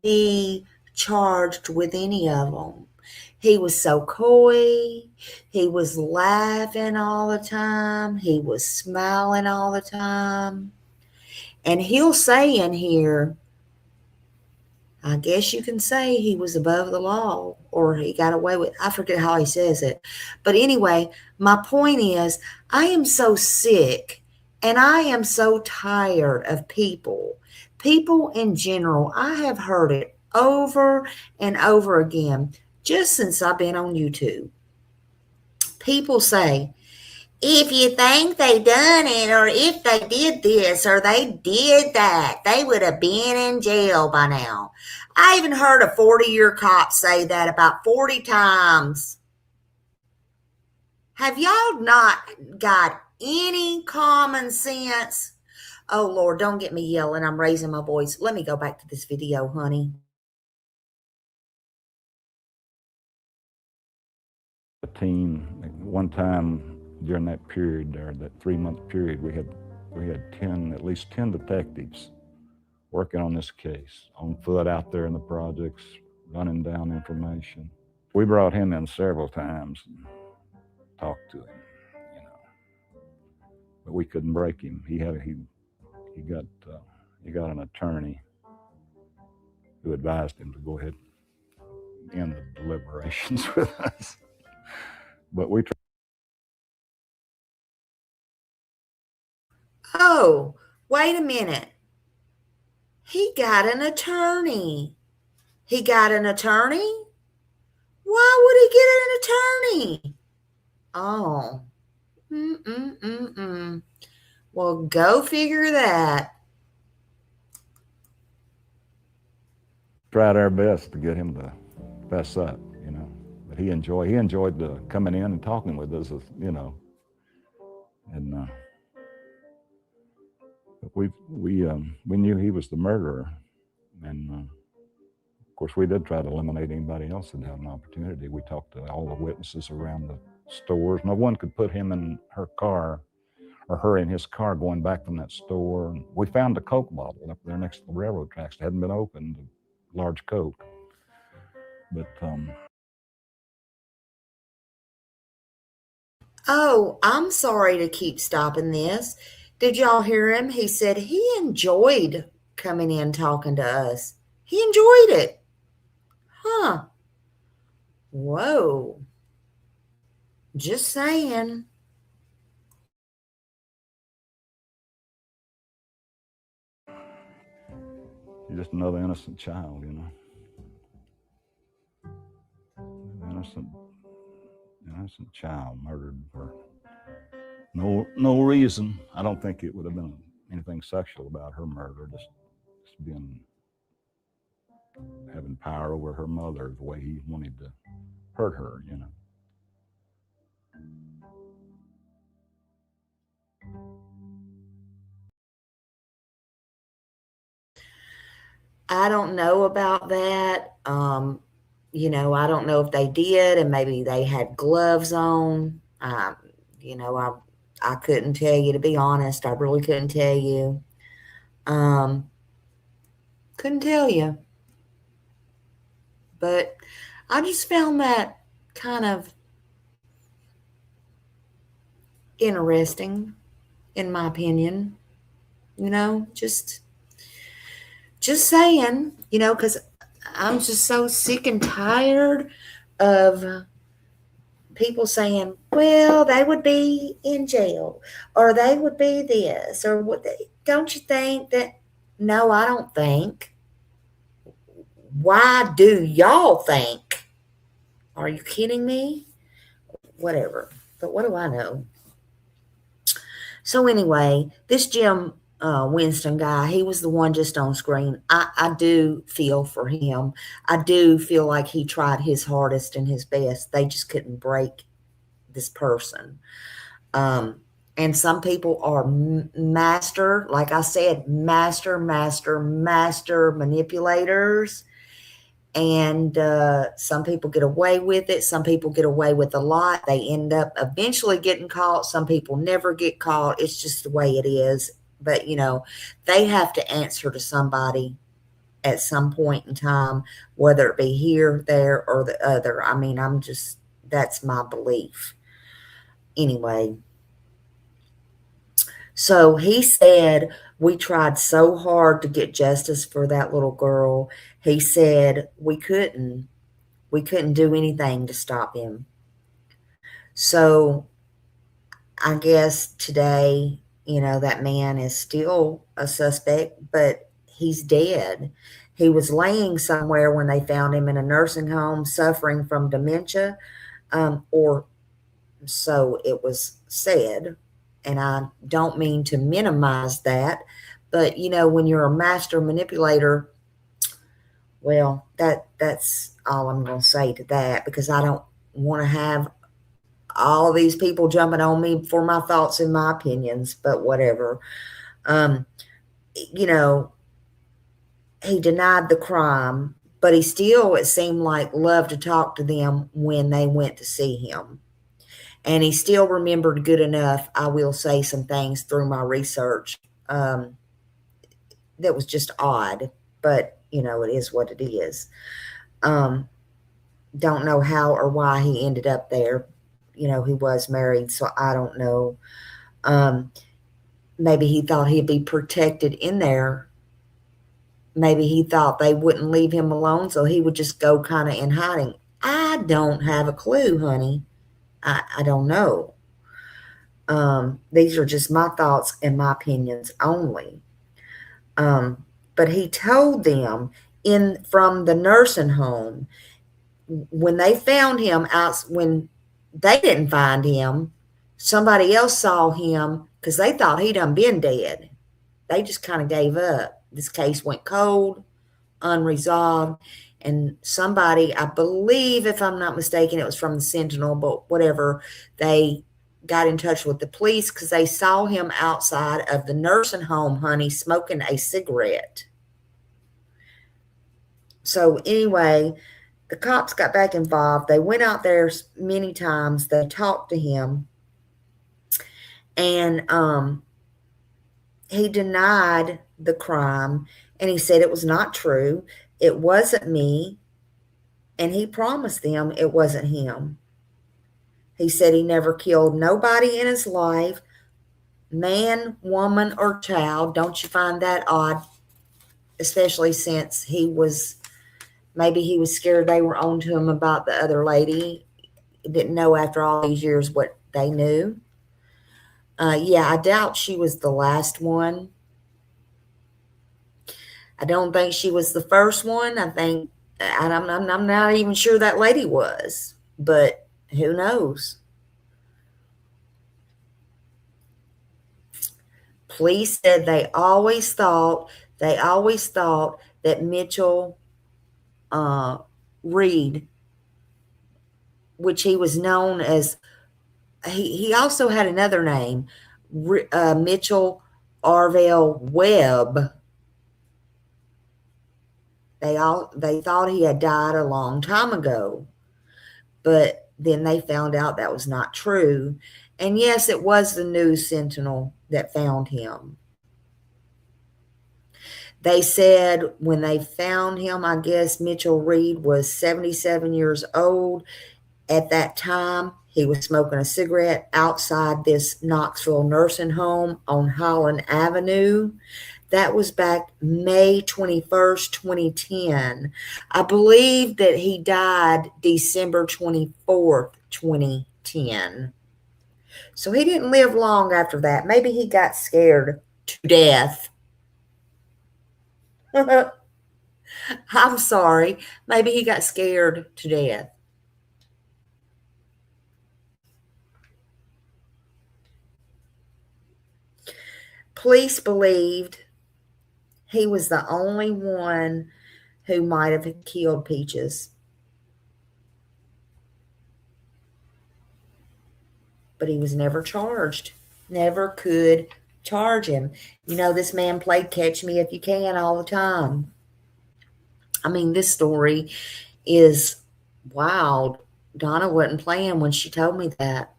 be charged with any of them. He was so coy. He was laughing all the time. He was smiling all the time. And he'll say in here, I guess you can say he was above the law, or he got away with, I forget how he says it. But anyway, my point is, I am so sick and I am so tired of people in general. I have heard it over and over again, just since I've been on YouTube. People say, if you think they done it, or if they did this, or they did that, they would have been in jail by now. I even heard a 40-year cop say that about 40 times. Have y'all not got any common sense? Oh, Lord, don't get me yelling. I'm raising my voice. Let me go back to this video, honey.
A team, one time during that period there, that 3-month period, we had at least 10 detectives working on this case, on foot out there in the projects, running down information. We brought him in several times and talked to him, but we couldn't break him. He got an attorney who advised him to go ahead and end the deliberations with us. But we tried.
Oh, wait a minute. He got an attorney. He got an attorney? Why would he get an attorney? Oh. Well, go figure that.
Tried our best to get him to fess up, but he enjoyed coming in and talking with us, and we knew he was the murderer, and of course we did try to eliminate anybody else that had an opportunity. We talked to all the witnesses around the stores. No one could put him in her car or her in his car going back from that store. And we found a Coke bottle up there next to the railroad tracks. It hadn't been opened, a large Coke. But
Oh, I'm sorry to keep stopping this. Did y'all hear him? He said he enjoyed coming in talking to us. He enjoyed it. Huh. Whoa. Just saying.
you're just another innocent child, innocent innocent child murdered for no reason. I don't think it would have been anything sexual about her murder, just being having power over her mother the way he wanted to hurt her, you know.
I don't know about that. You know, I don't know if they did, and maybe they had gloves on. You know, I couldn't tell you, to be honest. I really couldn't tell you. Couldn't tell you. But I just found that kind of interesting, in my opinion. You know, just saying, you know, because I'm just so sick and tired of people saying, well, they would be in jail, or they would be this, or what. Don't you think that? No, I don't think. Why do y'all think? Are you kidding me? Whatever. But what do I know? So anyway, this Jim Winston guy, he was the one just on screen. I do feel for him. I do feel like he tried his hardest and his best. They just couldn't break this person. And some people are master, like I said, master manipulators. And some people get away with it. Some people get away with a lot. They end up eventually getting caught. Some people never get caught. It's just the way it is. But, you know, they have to answer to somebody at some point in time, whether it be here, there, or the other. I mean, that's my belief. Anyway. So he said, we tried so hard to get justice for that little girl. He said we couldn't do anything to stop him. So I guess today, you know, that man is still a suspect, but he's dead. He was laying somewhere when they found him in a nursing home suffering from dementia, or so it was said. And I don't mean to minimize that, but, you know, when you're a master manipulator, well, that's all I'm going to say to that, because I don't want to have all these people jumping on me for my thoughts and my opinions, but whatever. You know, he denied the crime, but he still, it seemed like, loved to talk to them when they went to see him. And he still remembered good enough, I will say some things through my research that was just odd. But, you know, it is what it is. Don't know how or why he ended up there. You know, he was married, so I don't know. Maybe he thought he'd be protected in there. Maybe he thought they wouldn't leave him alone, so he would just go kind of in hiding. I don't have a clue, honey. I don't know. These are just my thoughts and my opinions only. But he told them from the nursing home, when they found him out, when they didn't find him, somebody else saw him because they thought he'd done been dead. They just kind of gave up. This case went cold, unresolved. And somebody, I believe, if I'm not mistaken, it was from the Sentinel, but whatever, they got in touch with the police because they saw him outside of the nursing home, honey, smoking a cigarette. So anyway, the cops got back involved. They went out there many times. They talked to him. And he denied the crime. And he said it was not true. It wasn't me. And he promised them it wasn't him. He said he never killed nobody in his life, man, woman, or child. Don't you find that odd? Especially since maybe he was scared they were on to him about the other lady. He didn't know after all these years what they knew. Yeah, I doubt she was the last one. I don't think she was the first one. I'm not even sure that lady was. But Who knows? Police said they always thought that Mitchell Reed, which he was known as, he also had another name, Mitchell Arvell Webb. They thought he had died a long time ago, but then they found out that was not true. And yes, it was the News Sentinel that found him. They said when they found him, I guess Mitchell Reed was 77 years old. At that time, he was smoking a cigarette outside this Knoxville nursing home on Highland Avenue. That was back May 21st, 2010. I believe that he died December 24th, 2010. So he didn't live long after that. Maybe he got scared to death. I'm sorry. Maybe he got scared to death. Police believed he was the only one who might have killed Peaches. But he was never charged. Never could charge him. You know, this man played catch me if you can all the time. I mean, this story is wild. Donna wasn't playing when she told me that.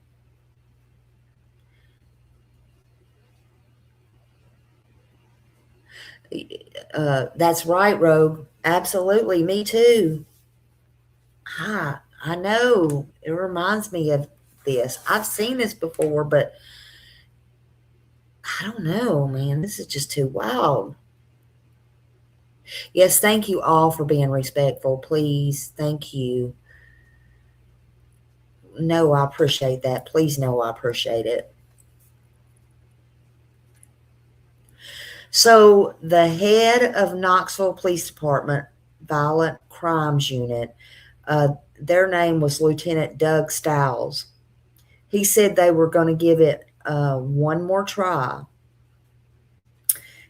That's right, Rogue. Absolutely. Me too. I know. It reminds me of this. I've seen this before, but I don't know, man. This is just too wild. Yes, thank you all for being respectful. Please. Thank you. No, I appreciate that. Please know I appreciate it. So the head of Knoxville Police Department Violent Crimes Unit, their name was Lieutenant Doug Stiles. He said they were going to give it one more try.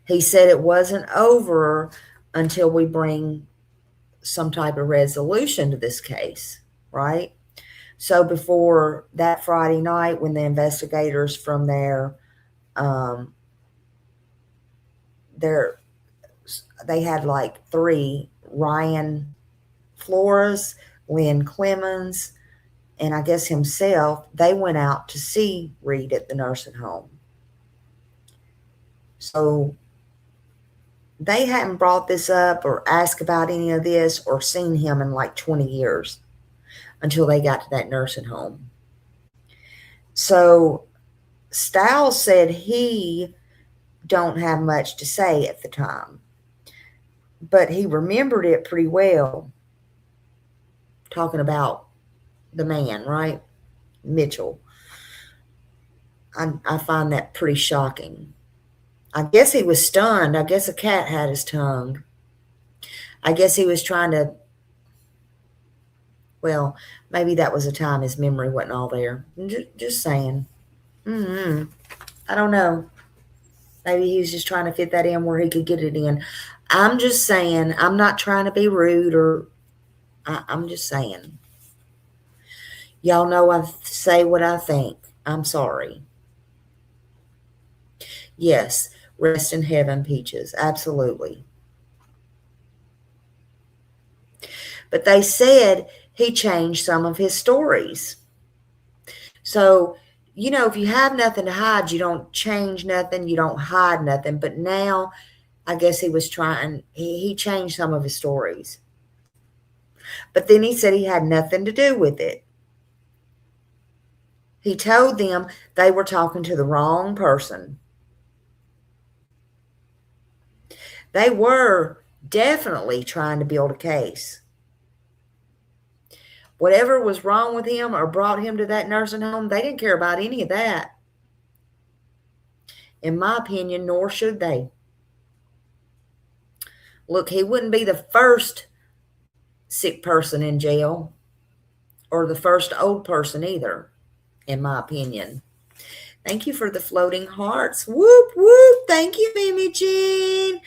He said it wasn't over until we bring some type of resolution to this case, right? So before that Friday night, when the investigators from there, they had like 3, Ryan Flores, Lynn Clemens, and I guess himself, they went out to see Reed at the nursing home. So they hadn't brought this up or asked about any of this or seen him in like 20 years until they got to that nursing home. So Stiles said he don't have much to say at the time, but he remembered it pretty well, talking about the man, right? Mitchell. I find that pretty shocking. I guess he was stunned. I guess a cat had his tongue. I guess he was trying to, well, maybe that was a time his memory wasn't all there. Just saying. I don't know. Maybe he was just trying to fit that in where he could get it in. I'm just saying. I'm not trying to be rude, or I'm just saying. Y'all know I say what I think. I'm sorry. Yes, rest in heaven, Peaches. Absolutely. But they said he changed some of his stories. So, you know, if you have nothing to hide, you don't change nothing, you don't hide nothing. But now, I guess he was trying, he changed some of his stories. But then he said he had nothing to do with it. He told them they were talking to the wrong person. They were definitely trying to build a case. Whatever was wrong with him or brought him to that nursing home, they didn't care about any of that. In my opinion, nor should they. Look, he wouldn't be the first sick person in jail. or the first old person either, in my opinion. Thank you for the floating hearts. Whoop, whoop. Thank you, Mimi Jean.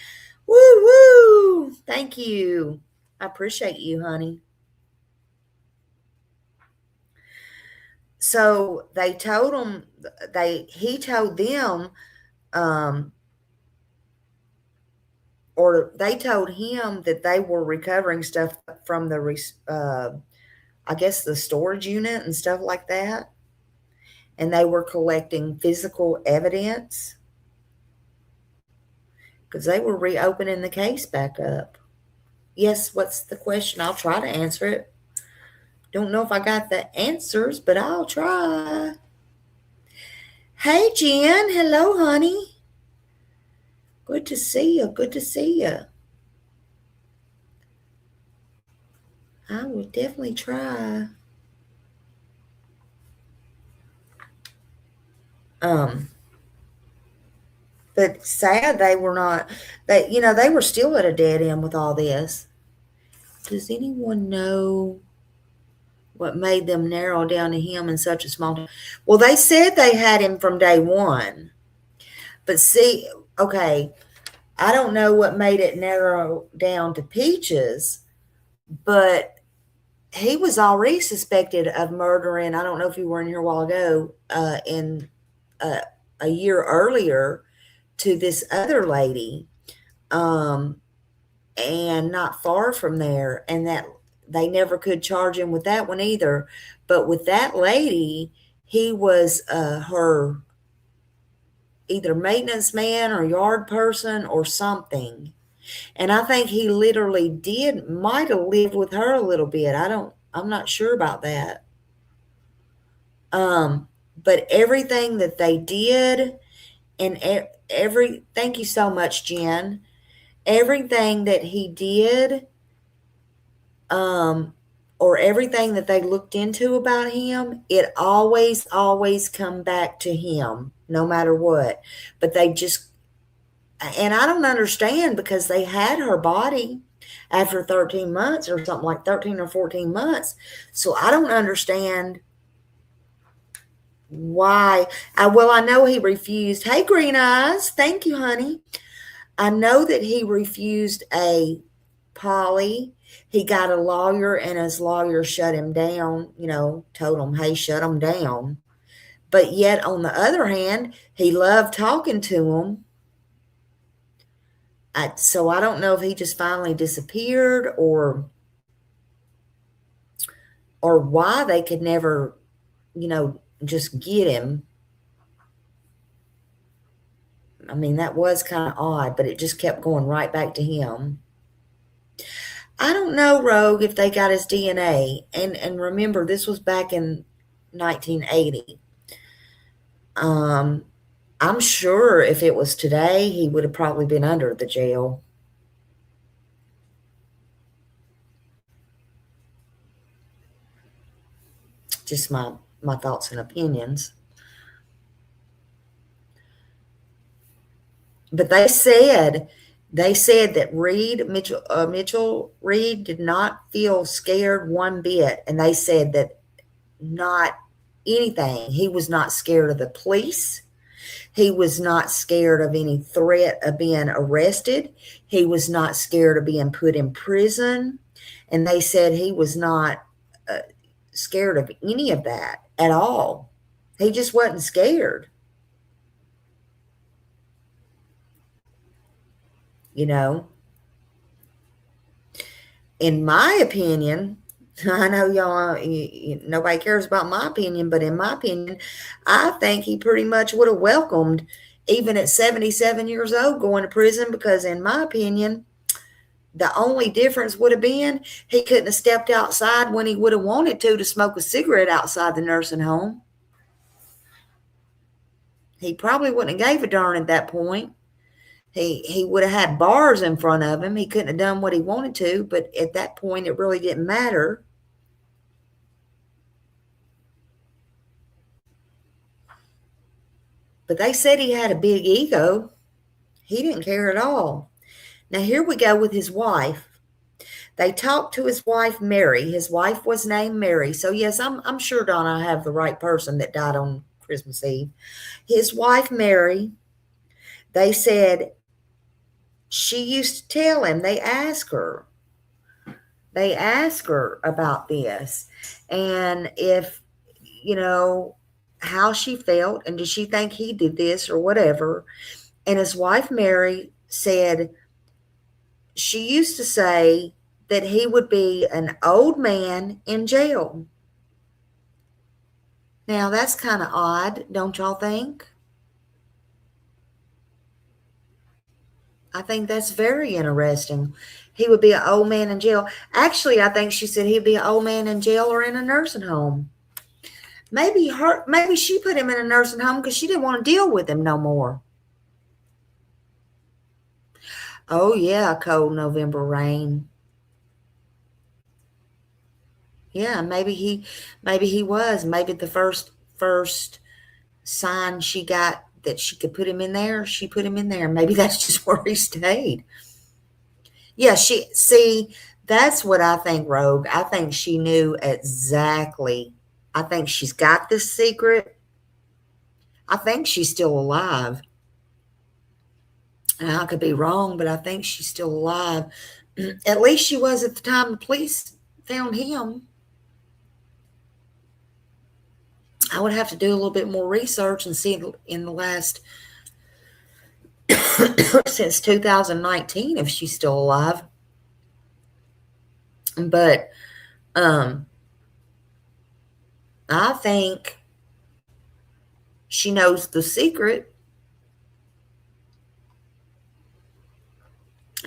Woo, woo. Thank you. I appreciate you, honey. So they told him, he told them, or they told him that they were recovering stuff from the, I guess, the storage unit and stuff like that. And they were collecting physical evidence because they were reopening the case back up. Yes, what's the question? I'll try to answer it. Don't know if I got the answers, but I'll try. Hey, Jen. Hello, honey. Good to see you. Good to see you. I will definitely try. But sad they were not, they were still at a dead end with all this. Does anyone know what made them narrow down to him in such a small time? Well, they said they had him from day one. But see, okay, I don't know what made it narrow down to Peaches, but he was already suspected of murdering, I don't know if you were in here a while ago, a year earlier to this other lady, and not far from there, and that they never could charge him with that one either. But with that lady, he was her either maintenance man or yard person or something. And I think he literally might have lived with her a little bit. I'm not sure about that. But everything that they did, and thank you so much, Jen. Everything that he did, or everything that they looked into about him, it always come back to him, no matter what. But they just, and I don't understand, because they had her body after 13 months or something, like 13 or 14 months. So I don't understand why. I know he refused. Hey, Green Eyes. Thank you, honey. I know that he refused a poly. He got a lawyer, and his lawyer shut him down, told him, hey, shut him down. But yet, on the other hand, he loved talking to him. So I don't know if he just finally disappeared or why they could never, just get him. I mean, that was kind of odd, but it just kept going right back to him. I don't know, Rogue, if they got his DNA. And remember, this was back in 1980. I'm sure if it was today, he would have probably been under the jail. Just my thoughts and opinions. But they said that Mitchell Reed did not feel scared one bit. And they said that not anything. He was not scared of the police. He was not scared of any threat of being arrested. He was not scared of being put in prison. And they said he was not scared of any of that at all. He just wasn't scared. In my opinion, I know y'all, nobody cares about my opinion, but in my opinion, I think he pretty much would have welcomed, even at 77 years old, going to prison, because in my opinion, the only difference would have been he couldn't have stepped outside when he would have wanted to smoke a cigarette outside the nursing home. He probably wouldn't have gave a darn at that point. He would have had bars in front of him. He couldn't have done what he wanted to, but at that point, it really didn't matter. But they said he had a big ego. He didn't care at all. Now, here we go with his wife. They talked to his wife, Mary. His wife was named Mary. So, yes, I'm sure, Donna, I have the right person that died on Christmas Eve. His wife, Mary, they said she used to tell him, they asked her about this and if, how she felt and did she think he did this or whatever. And his wife, Mary, said she used to say that he would be an old man in jail. Now, that's kind of odd, don't y'all think? I think that's very interesting. He would be an old man in jail. Actually, I think she said he'd be an old man in jail or in a nursing home. Maybe she put him in a nursing home because she didn't want to deal with him no more. Oh, yeah, cold November rain. Yeah, maybe he was. Maybe the first sign she got that she could put him in there, she put him in there. Maybe that's just where he stayed. Yeah, that's what I think, Rogue. I think she knew exactly. I think she's got this secret. I think she's still alive. And I could be wrong, but I think she's still alive. At least she was at the time the police found him. I would have to do a little bit more research and see in the last since 2019 if she's still alive. But I think she knows the secret.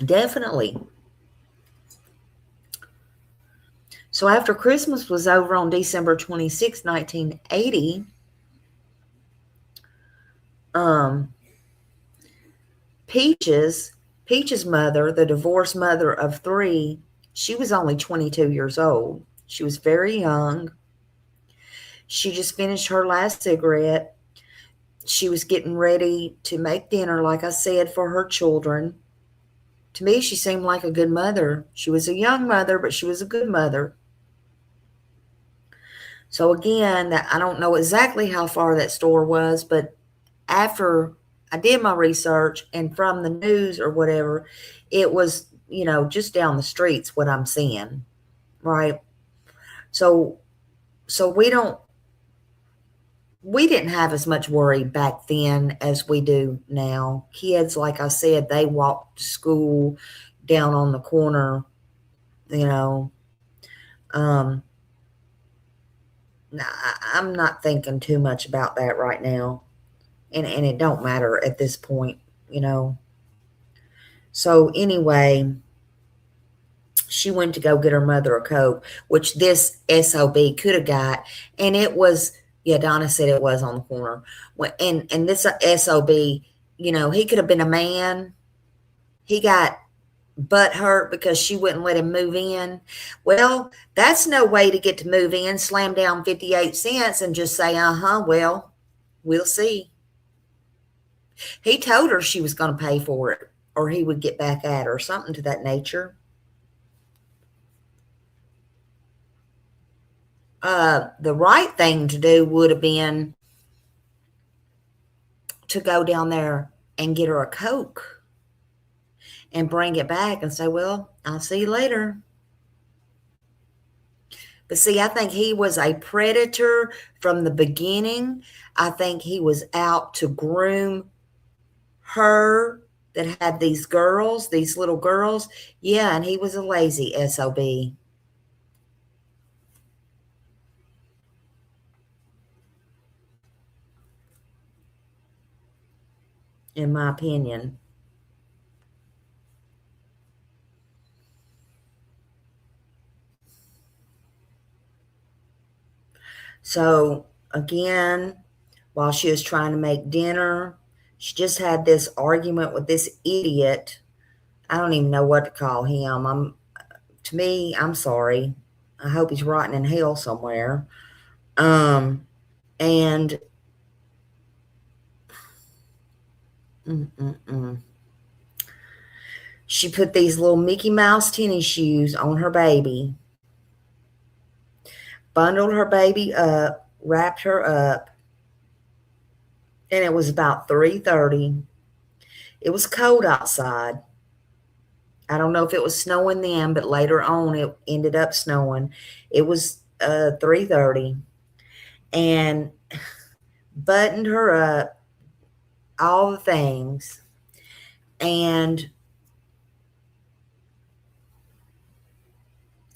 Definitely. So after Christmas was over on December 26, 1980, Peach's mother, the divorced mother of 3, she was only 22 years old. She was very young. She just finished her last cigarette. She was getting ready to make dinner, like I said, for her children. To me, she seemed like a good mother. She was a young mother, but she was a good mother. So again, I don't know exactly how far that store was, but after I did my research and from the news or whatever, it was, just down the streets what I'm seeing, right? So we didn't have as much worry back then as we do now. Kids, like I said, they walked to school down on the corner, I'm not thinking too much about that right now. And it don't matter at this point, So anyway, she went to go get her mother a Coke, which this SOB could have got. And it was, yeah, Donna said it was on the corner. And this SOB, he could have been a man. He got butt hurt because she wouldn't let him move in. Well, that's no way to get to move in. Slam down 58 cents and just say, well, we'll see. He told her she was going to pay for it or he would get back at her, something to that nature. The right thing to do would have been to go down there and get her a Coke and bring it back and say, well, I'll see you later. But see, I think he was a predator from the beginning. I think he was out to groom her that had these girls, these little girls. Yeah, and he was a lazy SOB. In my opinion. So again, while she was trying to make dinner, she just had this argument with this idiot. I don't even know what to call him. I'm sorry. I hope he's rotting in hell somewhere. And She put these little Mickey Mouse tennis shoes on her baby, bundled her baby up, wrapped her up, and it was about 3:30. It was cold outside. I don't know if it was snowing then, but later on it ended up snowing. It was 3:30, and buttoned her up, all the things, and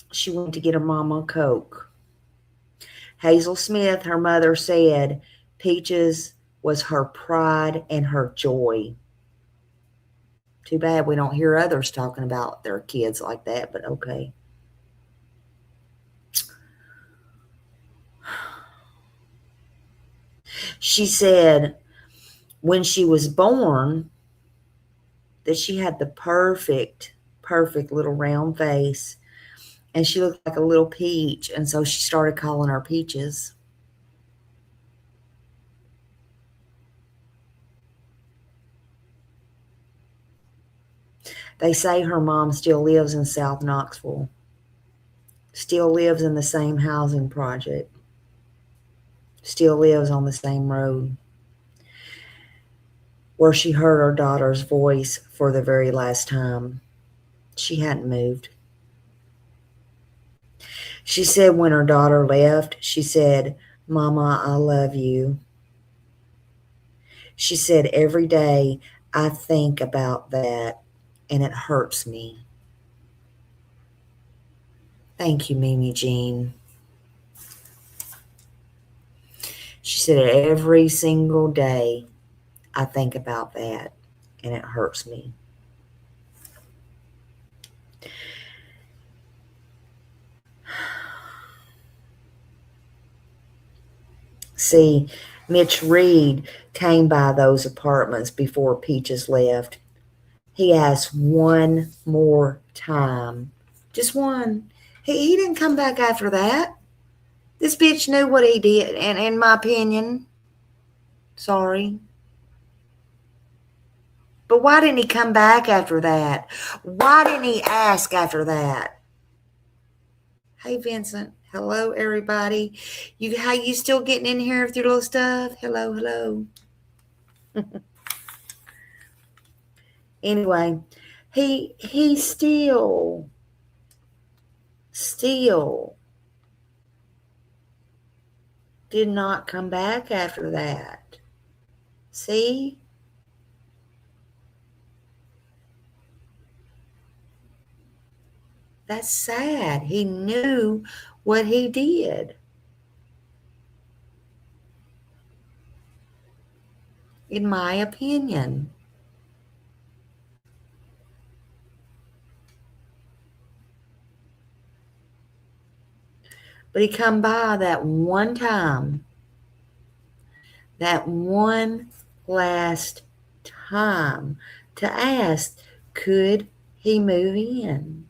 she went to get her mama a Coke. Hazel Smith, her mother, said Peaches was her pride and her joy. Too bad we don't hear others talking about their kids like that, but okay. She said when she was born that she had the perfect little round face, and she looked like a little peach, and so she started calling her Peaches. They say her mom still lives in South Knoxville, still lives in the same housing project, still lives on the same road where she heard her daughter's voice for the very last time. She hadn't moved. She said when her daughter left, she said, "Mama, I love you." She said, "Every day I think about that and it hurts me." Thank you, Mimi Jean. She said, "Every single day I think about that and it hurts me." See, Mitch Reed came by those apartments before Peaches left. He asked one more time. Just one. He didn't come back after that. This bitch knew what he did, and in my opinion, sorry. But why didn't he come back after that? Why didn't he ask after that? Hey, Vincent. Hello, everybody. How you still getting in here with your little stuff? Hello. Anyway, he still did not come back after that. See? That's sad. He knew what he did. In my opinion. But he come by that one time. That one last time to ask, could he move in?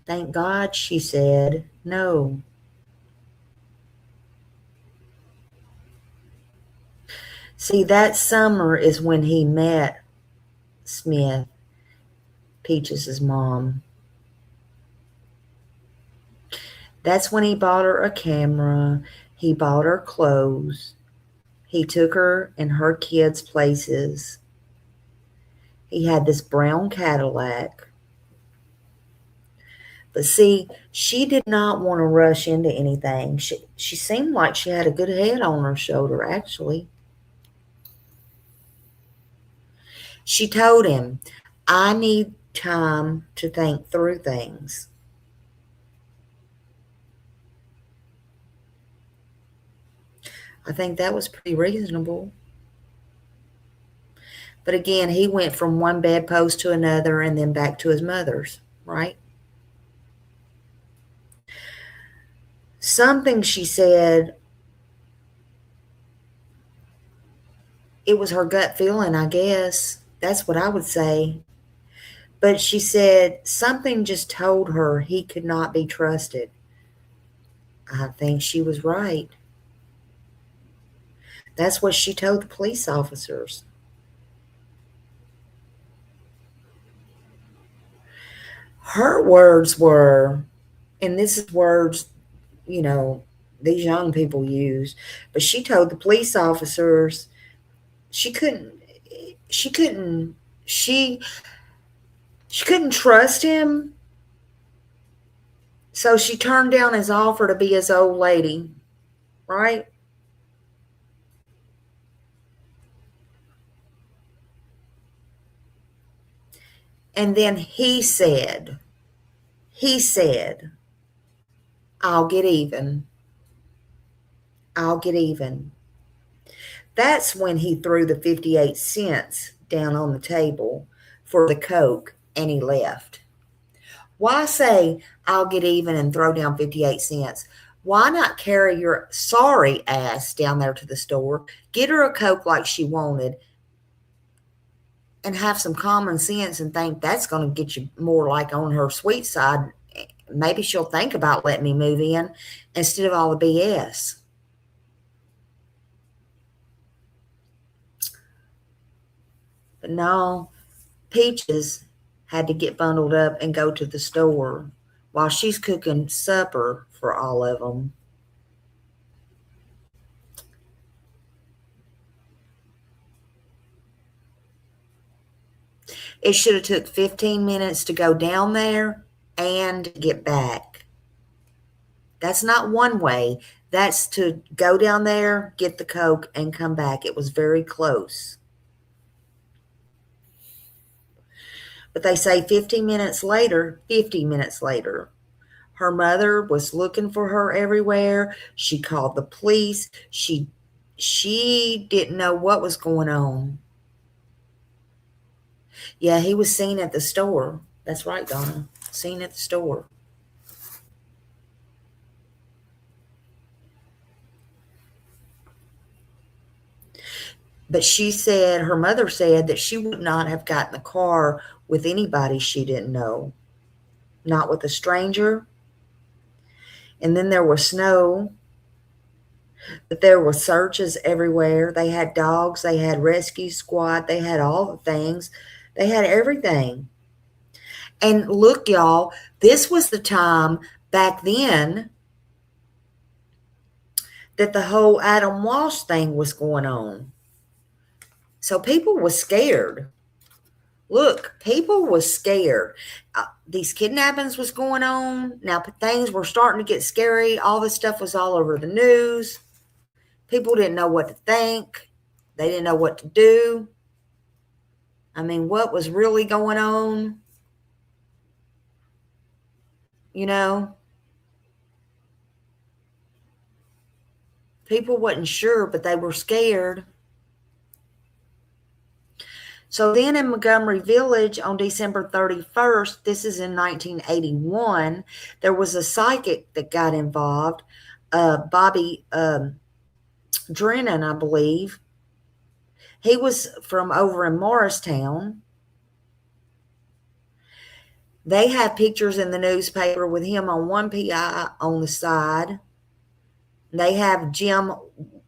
Thank God she said no. See, that summer is when he met Smith, Peaches' mom. That's when he bought her a camera. He bought her clothes. He took her and her kids places. He had this brown Cadillac. But see, she did not want to rush into anything. She seemed like she had a good head on her shoulder, actually. She told him, "I need time to think through things." I think that was pretty reasonable. But again, he went from one bedpost to another and then back to his mother's, right? Something she said, it was her gut feeling, I guess. That's what I would say. But she said something just told her he could not be trusted. I think she was right. That's what she told the police officers. Her words were, and this is words, you know, these young people use, but she told the police officers she couldn't trust him, so she turned down his offer to be his old lady, right? And then he said, I'll get even. I'll get even. That's when he threw the 58 cents down on the table for the Coke and he left. Why say, I'll get even and throw down 58 cents? Why not carry your sorry ass down there to the store, get her a Coke like she wanted, and have some common sense and think that's going to get you more like on her sweet side. Maybe she'll think about letting me move in instead of all the BS. But no, Peaches had to get bundled up and go to the store while she's cooking supper for all of them. It should have took 15 minutes to go down there and get back. That's not one way. That's to go down there, get the Coke, and come back. It was very close. But they say 50 minutes later, her mother was looking for her everywhere. She called the police. She didn't know what was going on. Yeah, he was seen at the store. That's right, Donna. Seen at the store. But she said, her mother said that she would not have gotten the car with anybody she didn't know. Not with a stranger. And then there was snow. But there were searches everywhere. They had dogs. They had rescue squad. They had all the things. They had everything. And look, y'all, this was the time back then that the whole Adam Walsh thing was going on. So people were scared. Look, people were scared. These kidnappings was going on. Now things were starting to get scary. All this stuff was all over the news. People didn't know what to think. They didn't know what to do. I mean, what was really going on? You know? People wasn't sure, but they were scared. So then in Montgomery Village on December 31st, this is in 1981, there was a psychic that got involved, Bobby Drennan, I believe. He was from over in Morristown. They have pictures in the newspaper with him on one PI on the side. They have Jim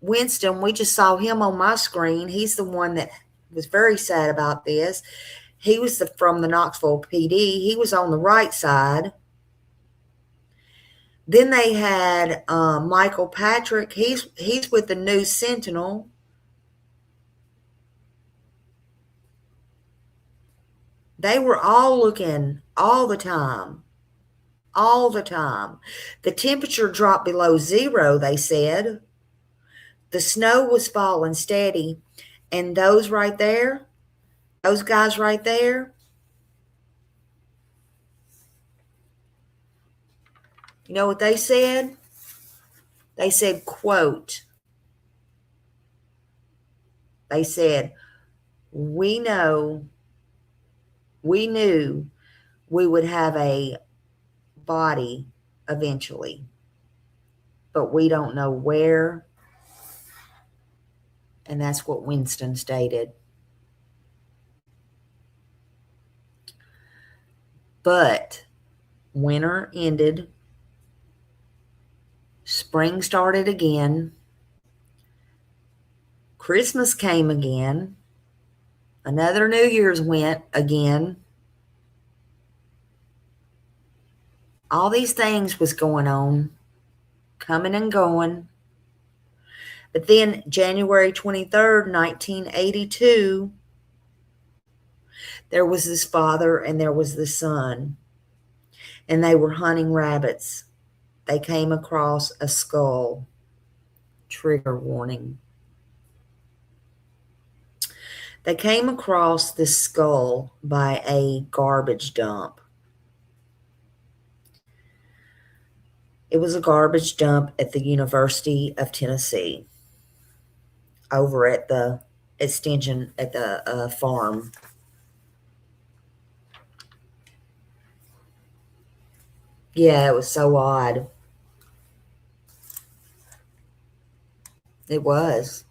Winston. We just saw him on my screen. He's the one that was very sad about this. He was from the Knoxville PD. He was on the right side. Then they had Michael Patrick. He's with the News Sentinel. They were all looking all the time. All the time. The temperature dropped below zero, they said. The snow was falling steady. And those right there, those guys right there, you know what they said? They said, quote, they said, we knew we would have a body eventually, but we don't know where. And that's what Winston stated. But winter ended. Spring started again. Christmas came again. Another New Year's went again. All these things was going on, coming and going. But then January 23rd, 1982, there was this father and there was this son, and they were hunting rabbits. They came across a skull. Trigger warning. They came across this skull by a garbage dump. It was a garbage dump at the University of Tennessee, over at the extension at the farm. Yeah, it was so odd. It was.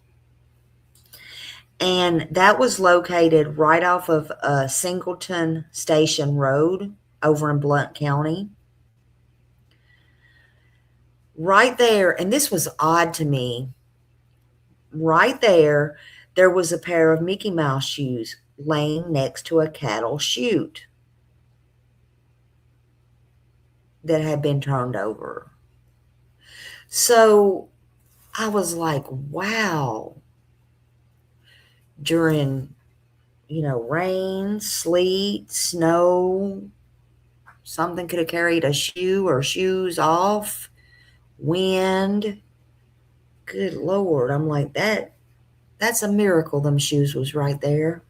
And that was located right off of Singleton Station Road over in Blount County. Right there, and this was odd to me, right there was a pair of Mickey Mouse shoes laying next to a cattle chute that had been turned over. So I was like, wow. During, rain, sleet, snow, something could have carried a shoe or shoes off, wind. Good Lord. I'm like, that's a miracle them shoes was right there.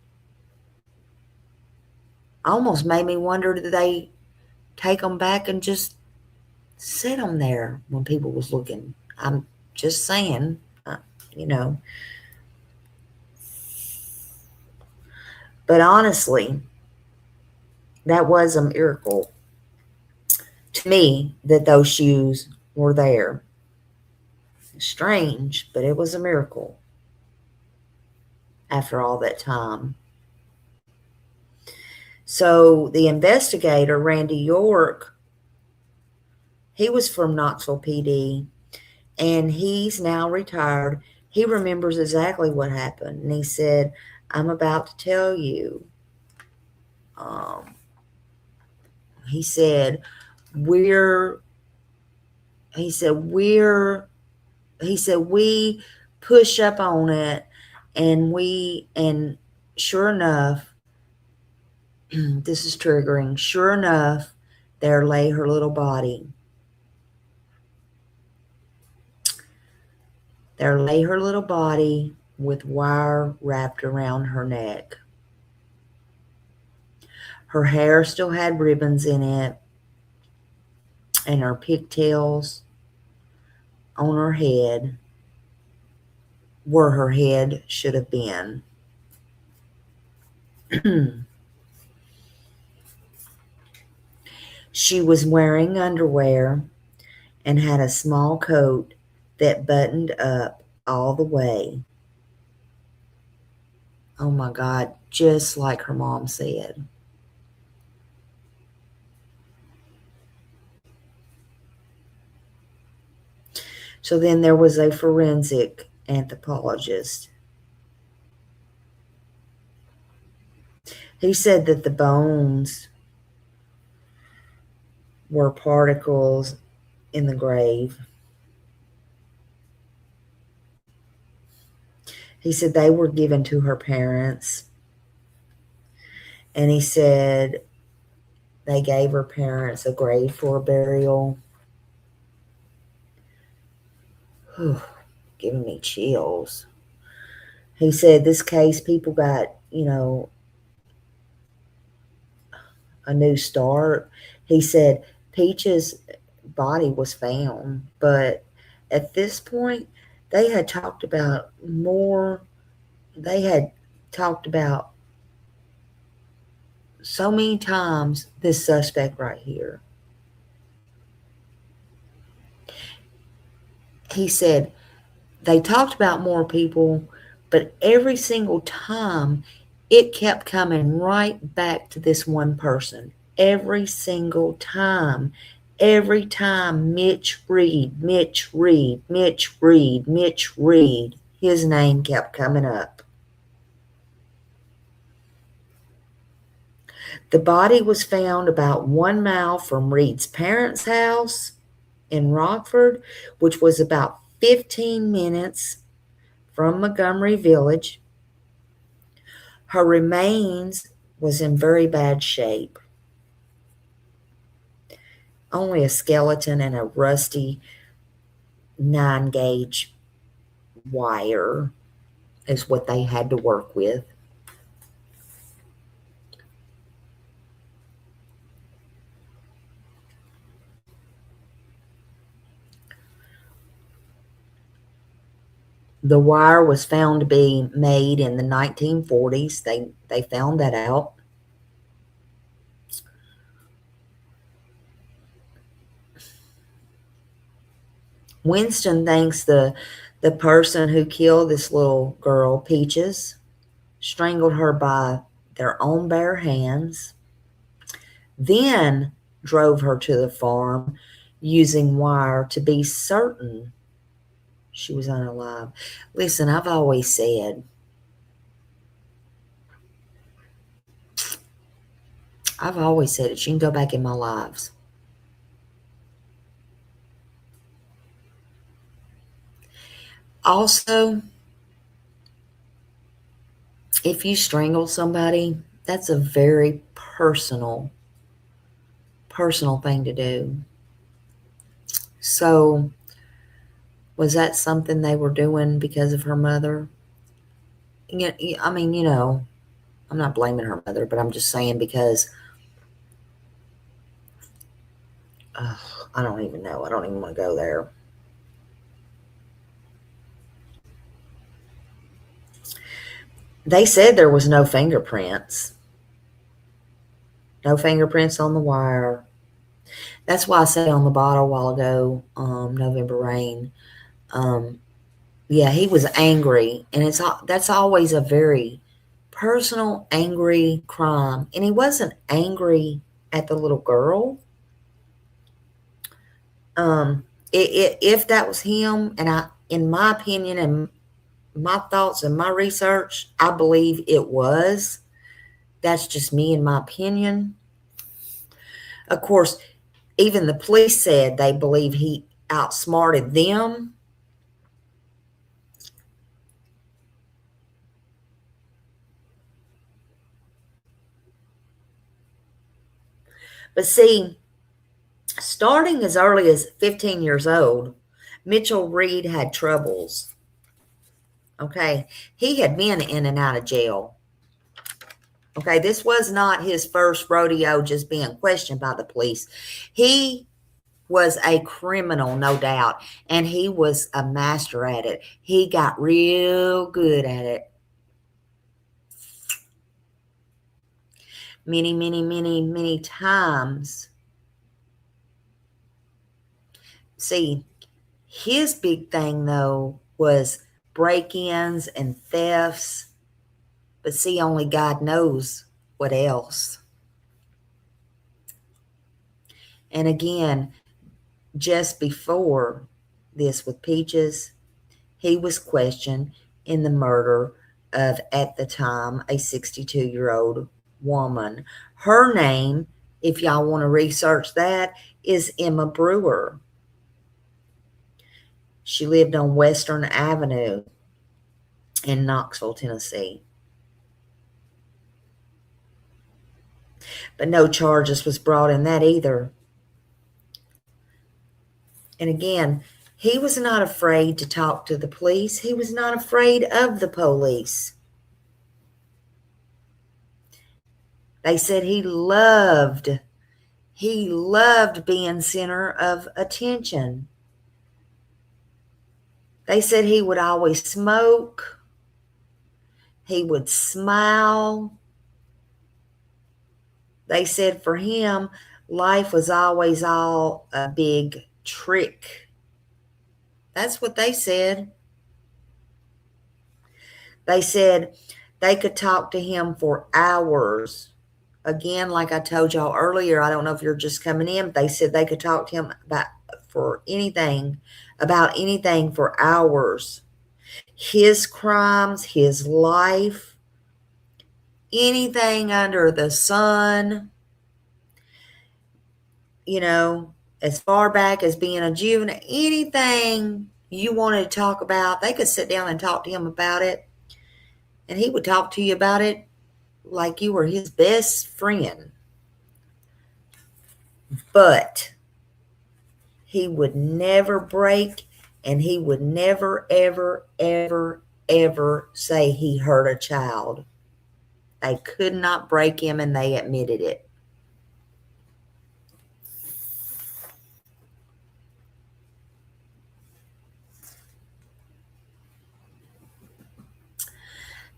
Almost made me wonder, did they take them back and just sit them there when people was looking? I'm just saying, But honestly, that was a miracle to me that those shoes were there. Strange, but it was a miracle after all that time. So the investigator, Randy York, he was from Knoxville PD, and he's now retired. He remembers exactly what happened. And he said, I'm about to tell you. He said, we push up on it, and sure enough, this is triggering. Sure enough, there lay her little body. There lay her little body with wire wrapped around her neck. Her hair still had ribbons in it, and her pigtails on her head where her head should have been. She was wearing underwear and had a small coat that buttoned up all the way. Oh my God, just like her mom said. So then there was a forensic anthropologist. He said that the bones were particles in the grave. He said they were given to her parents. And he said they gave her parents a grave for a burial. Giving me chills. He said this case, people got, a new start. He said Peach's body was found, but at this point, they had talked about more. They had talked about so many times this suspect right here. He said they talked about more people, but every single time it kept coming right back to this one person. Every single time. Every time Mitch Reed, his name kept coming up. The body was found about 1 mile from Reed's parents' house in Rockford, which was about 15 minutes from Montgomery Village. Her remains was in very bad shape. Only a skeleton and a rusty 9-gauge wire is what they had to work with. The wire was found to be made in the 1940s. They found that out. Winston thinks the person who killed this little girl, Peaches, strangled her by their own bare hands, then drove her to the farm using wire to be certain she was unalive. Listen, I've always said, it. She can go back in my lives. Also, if you strangle somebody, that's a very personal thing to do. So, was that something they were doing because of her mother? I mean, I'm not blaming her mother, but I'm just saying because I don't even know. I don't even want to go there. They said there was no fingerprints. No fingerprints on the wire. That's why I said on the bottle a while ago, November Rain. Yeah, he was angry, and that's always a very personal, angry crime. And he wasn't angry at the little girl. If that was him, and in my opinion and my thoughts and my research, I believe it was. That's just me and my opinion. Of course, even the police said they believe he outsmarted them. But see, starting as early as 15 years old, Mitchell Reed had troubles. Okay, he had been in and out of jail. Okay, this was not his first rodeo just being questioned by the police. He was a criminal, no doubt, and he was a master at it. He got real good at it. Many, many, many, many times. See, his big thing, though, was break-ins and thefts. But see, only God knows what else. And again, just before this with Peaches, he was questioned in the murder of, at the time, a 62-year-old woman. Her name, if y'all want to research that, is Emma Brewer. She lived on Western Avenue in Knoxville, Tennessee. But no charges was brought in that either. And again, he was not afraid to talk to the police. He was not afraid of the police. They said he loved being center of attention. They said he would always smoke. He would smile. They said for him, life was always all a big trick. That's what they said. They said they could talk to him for hours. Again, like I told y'all earlier, I don't know if you're just coming in, but they said they could talk to him about anything for hours. His crimes, his life, anything under the sun, you know, as far back as being a juvenile, anything you wanted to talk about, they could sit down and talk to him about it. And he would talk to you about it like you were his best friend. But he would never break, and he would never, ever, ever, ever say he hurt a child. They could not break him, and they admitted it.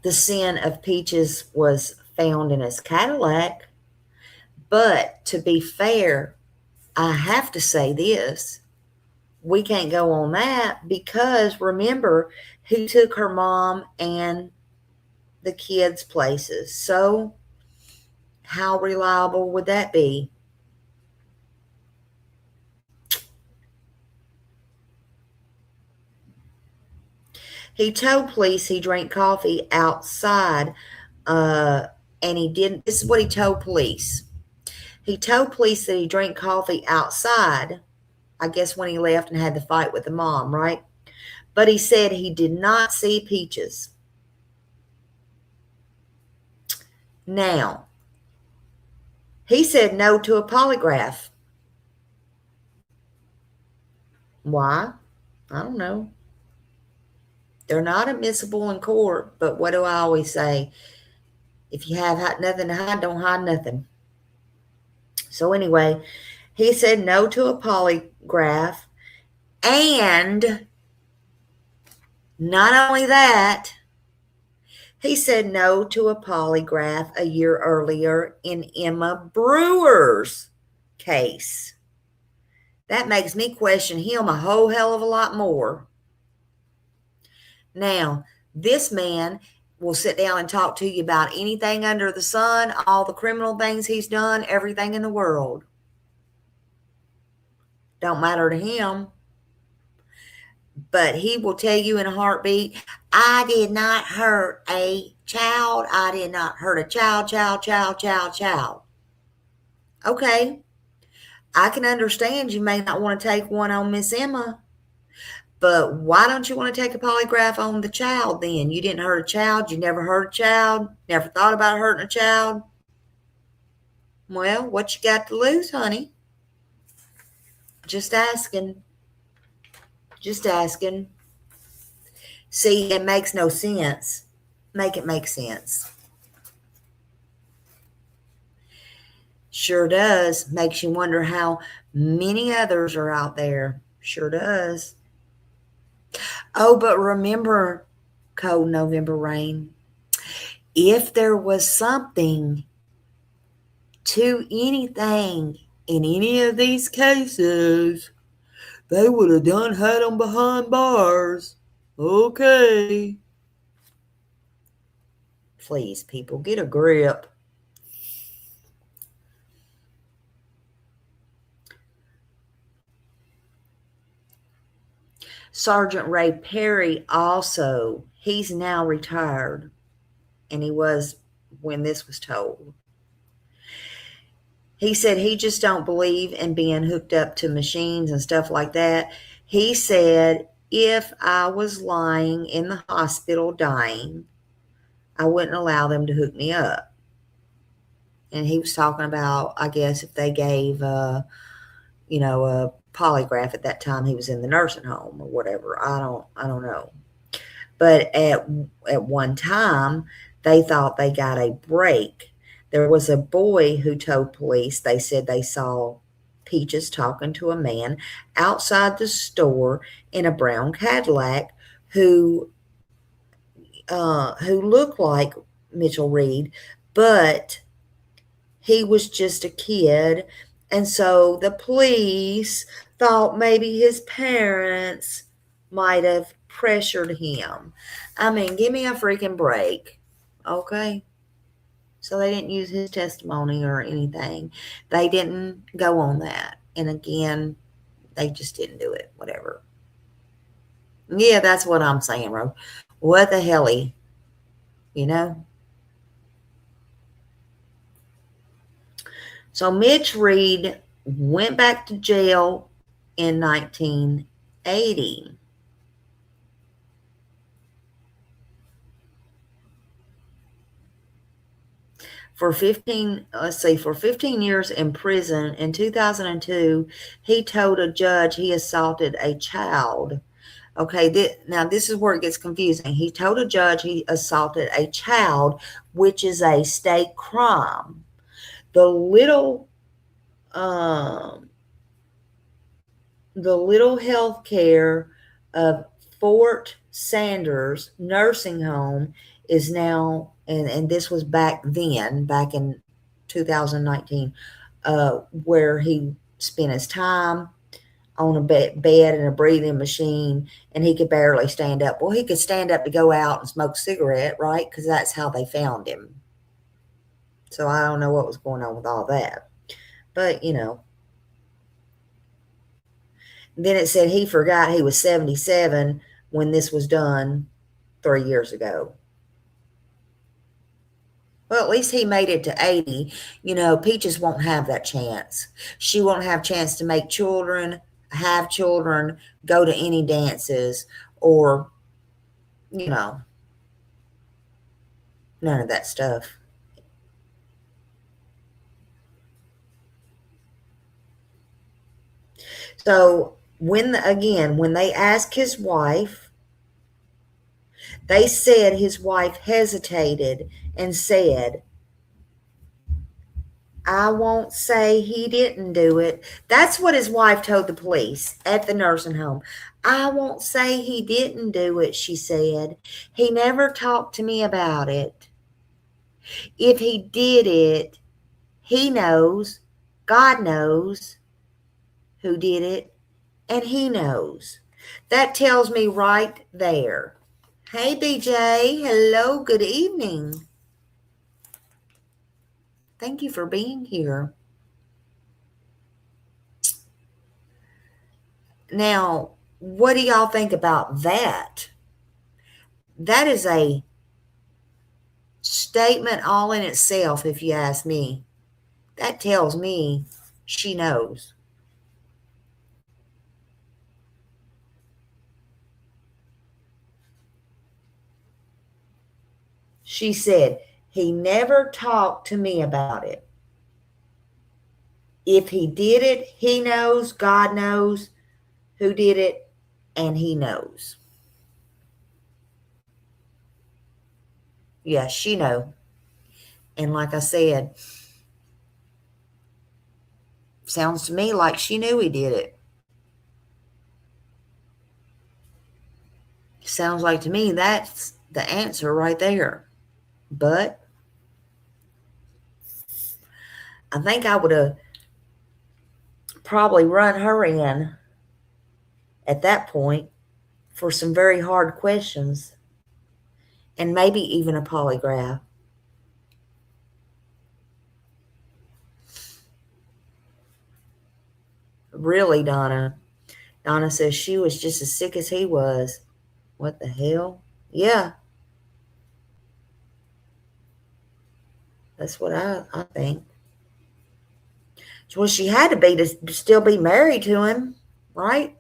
The sin of Peaches was found in his Cadillac. But to be fair, I have to say this. We can't go on that because remember, he took her mom and the kids places. So how reliable would that be? He told police he drank coffee outside, and he didn't. This is what he told police. He told police that he drank coffee outside, I guess when he left and had the fight with the mom, right? But he said he did not see Peaches. Now, he said no to a polygraph. Why? I don't know. They're not admissible in court, but what do I always say? If you have nothing to hide, don't hide nothing. So anyway, he said no to a polygraph, and not only that, he said no to a polygraph a year earlier in Emma Brewer's case. That makes me question him a whole hell of a lot more. Now, this man will sit down and talk to you about anything under the sun, all the criminal things he's done, everything in the world. Don't matter to him. But he will tell you in a heartbeat, I did not hurt a child. I did not hurt a child. Okay. I can understand you may not want to take one on Miss Emma. But why don't you want to take a polygraph on the child then? You didn't hurt a child. You never hurt a child. Never thought about hurting a child. Well, what you got to lose, honey? Just asking. Just asking. See, it makes no sense. Make it make sense. Sure does. Makes you wonder how many others are out there. Sure does. Oh, but remember, cold November rain. If there was something to anything in any of these cases, they would have done had them behind bars. Okay. Please, people, get a grip. Sergeant Ray Perry also, he's now retired, and he was when this was told. He said he just don't believe in being hooked up to machines and stuff like that. He said, if I was lying in the hospital dying, I wouldn't allow them to hook me up. And he was talking about, I guess, if they gave, a polygraph at that time he was in the nursing home or whatever. I don't know. But at one time, they thought they got a break. There was a boy who told police they said they saw Peaches talking to a man outside the store in a brown Cadillac who looked like Mitchell Reed, but he was just a kid. And so the police thought maybe his parents might have pressured him. I mean, give me a freaking break. Okay? So they didn't use his testimony or anything. They didn't go on that. And again, they just didn't do it. Whatever. Yeah, that's what I'm saying, Ro. What the helly? You know? So Mitch Reed went back to jail in 1980. For 15 years in prison. In 2002, he told a judge he assaulted a child. Okay, now this is where it gets confusing. He told a judge he assaulted a child, which is a state crime. The little health care of Fort Sanders nursing home is now, and this was back then, back in 2019, where he spent his time on a bed and a breathing machine, and he could barely stand up. Well, he could stand up to go out and smoke a cigarette, right? Because that's how they found him. So I don't know what was going on with all that. But, you know. Then it said he forgot he was 77 when this was done 3 years ago. Well, at least he made it to 80. You know, Peaches won't have that chance. She won't have a chance to make children, have children, go to any dances, or, you know, none of that stuff. So when they asked his wife, they said his wife hesitated and said, I won't say he didn't do it. That's what his wife told the police at the nursing home. I won't say he didn't do it, she said. He never talked to me about it. If he did it, he knows, God knows who did it, and he knows. That tells me right there. Hey, BJ. Hello. Good evening. Thank you for being here. Now, what do y'all think about that? That is a statement all in itself, if you ask me. That tells me she knows. She said, he never talked to me about it. If he did it, he knows, God knows who did it, and he knows. Yeah, she know. And like I said, sounds to me like she knew he did it. Sounds like to me that's the answer right there. But I think I would have probably run her in at that point for some very hard questions, and maybe even a polygraph. Really, Donna. Donna says she was just as sick as he was. What the hell? Yeah. That's what I think. Well, she had to be to still be married to him, right?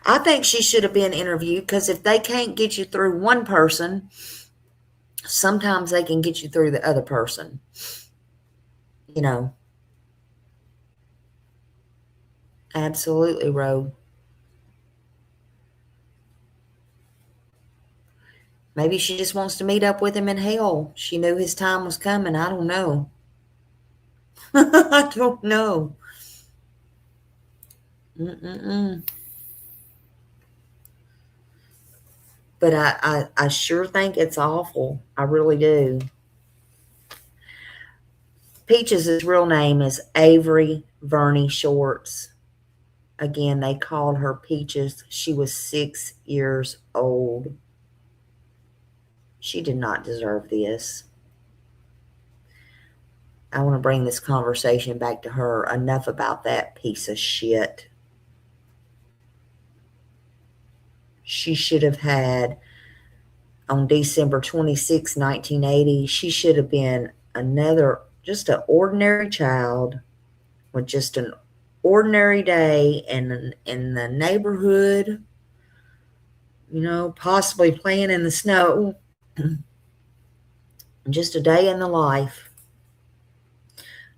I think she should have been interviewed, because if they can't get you through one person, sometimes they can get you through the other person. You know. Absolutely, Ro. Maybe she just wants to meet up with him in hell. She knew his time was coming. I don't know. I don't know. But I sure think it's awful. I really do. Peaches' real name is Avery Vernie Shorts. Again, they called her Peaches. She was 6 years old. She did not deserve this. I want to bring this conversation back to her. Enough about that piece of shit. She should have had on December 26, 1980. She should have been just an ordinary child with just an ordinary day in the neighborhood, possibly playing in the snow. Just a day in the life.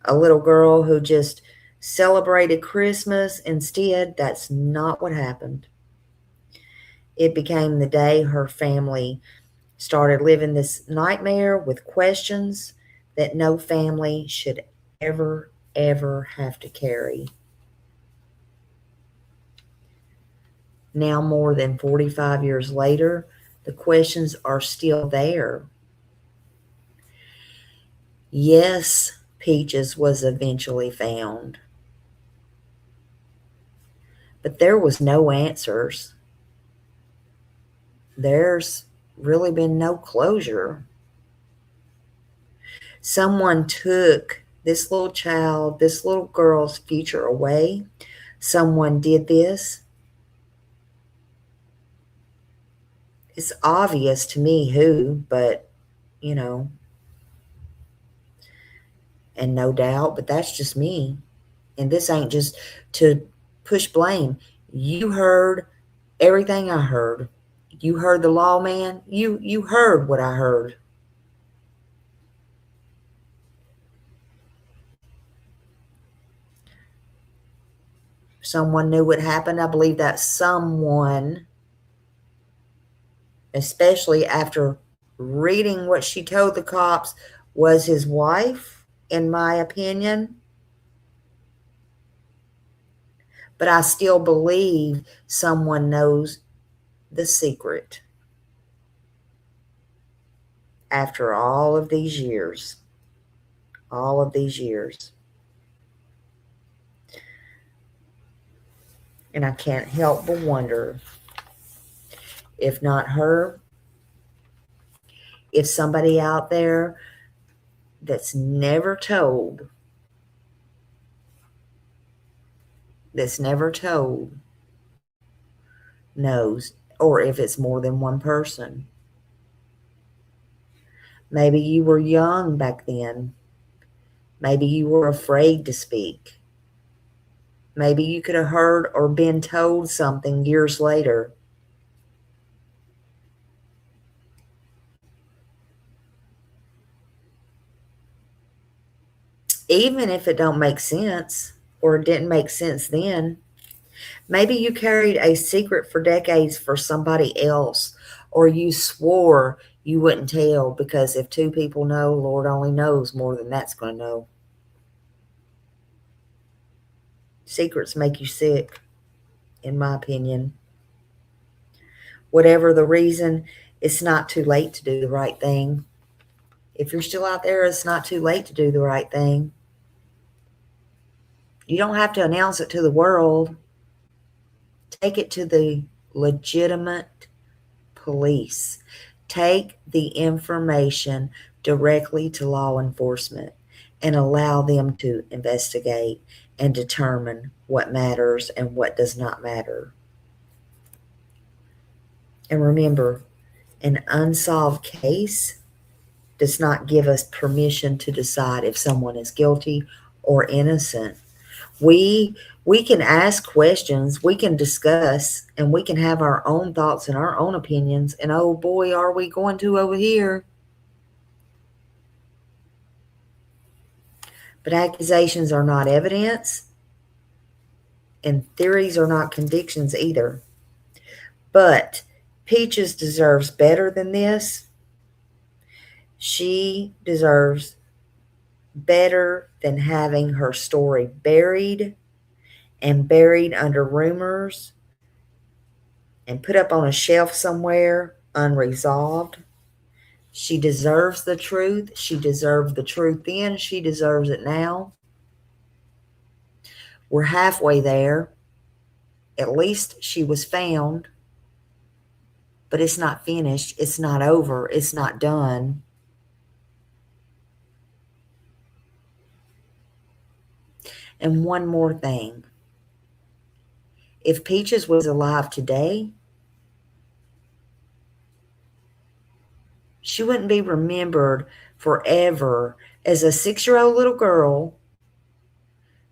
A little girl who just celebrated Christmas. Instead, that's not what happened. It became the day her family started living this nightmare with questions that no family should ever, ever have to carry. Now, more than 45 years later, the questions are still there. Yes, Peaches was eventually found, but there was no answers. There's really been no closure. Someone took this little child, this little girl's future away. Someone did this. It's obvious to me who, but, and no doubt, but that's just me. And this ain't just to push blame. You heard everything I heard. You heard the lawman. You heard what I heard. Someone knew what happened. I believe that someone, especially after reading what she told the cops, was his wife, in my opinion. But I still believe someone knows the secret after all of these years. All of these years. And I can't help but wonder, if not her, if somebody out there that's never told, knows, or if it's more than one person. Maybe you were young back then. Maybe you were afraid to speak. Maybe you could have heard or been told something years later. Even if it don't make sense, or it didn't make sense then. Maybe you carried a secret for decades for somebody else, or you swore you wouldn't tell, because if two people know, Lord only knows more than that's going to know. Secrets make you sick, in my opinion. Whatever the reason, it's not too late to do the right thing. If you're still out there, it's not too late to do the right thing. You don't have to announce it to the world. Take it to the legitimate police. Take the information directly to law enforcement and allow them to investigate and determine what matters and what does not matter. And remember, an unsolved case does not give us permission to decide if someone is guilty or innocent. We can ask questions, we can discuss, and we can have our own thoughts and our own opinions. And oh boy, are we going to over here. But accusations are not evidence, and theories are not convictions either. But Peaches deserves better than this. She deserves better than having her story buried under rumors and put up on a shelf somewhere unresolved. She deserves the truth. She deserved the truth then. She deserves it now. We're halfway there. At least she was found. But it's not finished. It's not over. It's not done. And one more thing. If Peaches was alive today, She wouldn't be remembered forever as a 6-year-old little girl.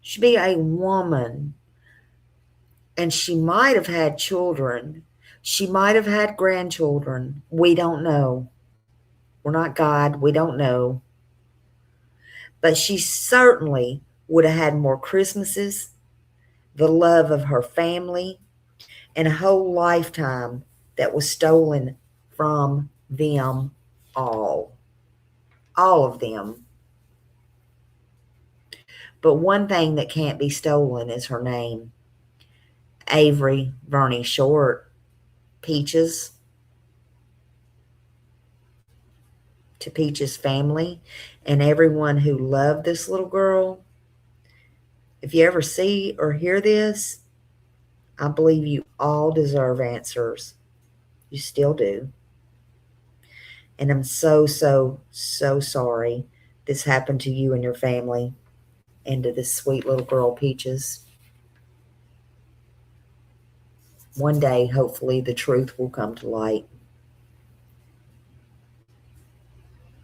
She'd be a woman. And she might have had children. She might have had grandchildren. We don't know. We're not God. We don't know. But she certainly would have had more Christmases, the love of her family, and a whole lifetime that was stolen from them all of them. But one thing that can't be stolen is her name. Avery Vernie Short. Peaches. To Peaches' family and everyone who loved this little girl. If you ever see or hear this, I believe you all deserve answers. You still do. And I'm so sorry this happened to you and your family and to this sweet little girl, Peaches. One day, hopefully, the truth will come to light.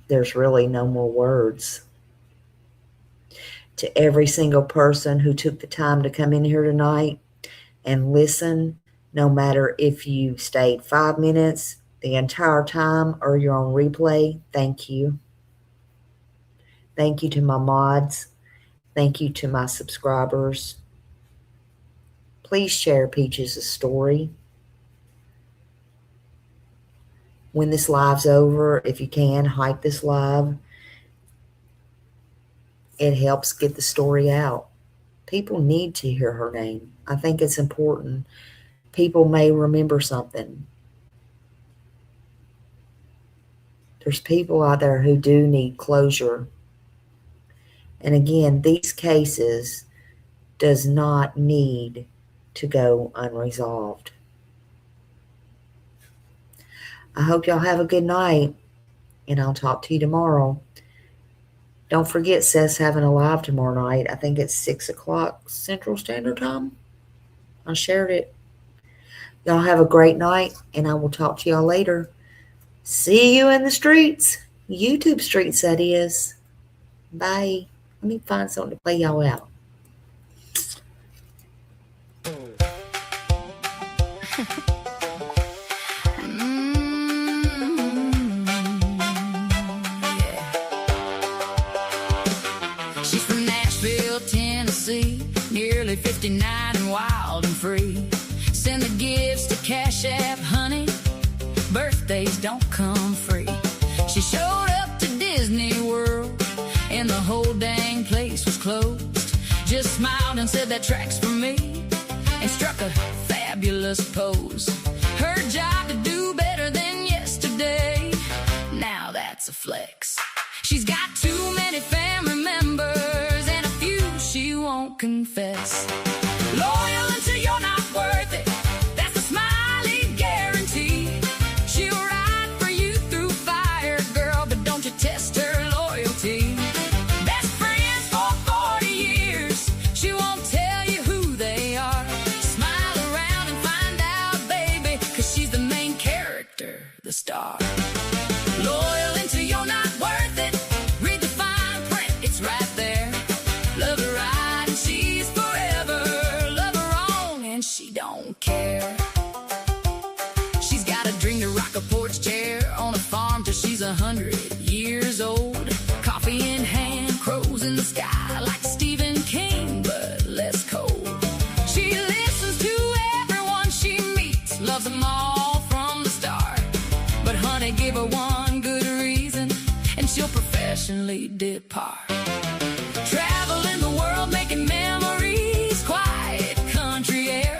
There's really no more words. To every single person who took the time to come in here tonight and listen, no matter if you stayed 5 minutes, the entire time, or you're on replay, thank you. Thank you to my mods. Thank you to my subscribers. Please share Peaches' story. When this live's over, if you can, hype this live. It helps get the story out. People need to hear her name. I think it's important. People may remember something. There's people out there who do need closure. And again, these cases does not need to go unresolved. I hope y'all have a good night, and I'll talk to you tomorrow. Don't forget, Seth's having a live tomorrow night. I think it's 6 o'clock Central Standard Time. I shared it. Y'all have a great night, and I will talk to y'all later. See you in the streets. YouTube streets, that is. Bye. Let me find something to play y'all out.
She's from Nashville, Tennessee, nearly 59 and wild and free. Send the gifts to Cash App, honey. Birthdays don't come free. She showed up to Disney World, and the whole dang place was closed. Just smiled and said that track's for me, and struck a fabulous pose. Her job to do better than yesterday. Now that's a flex. She's got too many family members, and a few she won't confess. Loyal until you're not worth it. That's a Smiley guarantee. She'll ride for you through fire, girl, but don't you test her loyalty. Best friends for 40 years. She won't tell you who they are. Smile around and find out, baby, 'cause she's the main character, the star. Loyal until you're not worth it. Read the fine print, it's right there. Love her right and she's forever. Love her wrong and she don't care. She's got a dream to rock a porch chair on a farm till she's 100 years old. Coffee in hand, crows in the sky, like Stephen King, but less cold. She listens to everyone she meets, loves them all from the start. But honey, give her one good reason and she'll professionally depart. Traveling the world, making memories, quiet country air.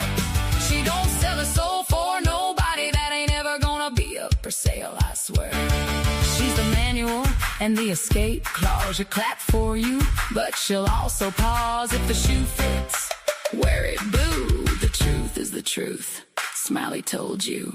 She don't sell her soul for nobody, that ain't ever gonna be up for sale, I swear. She's the manual and the escape clause. She'll clap for you, but she'll also pause if the shoe fits. Wear it, boo. The truth is the truth. Smiley told you.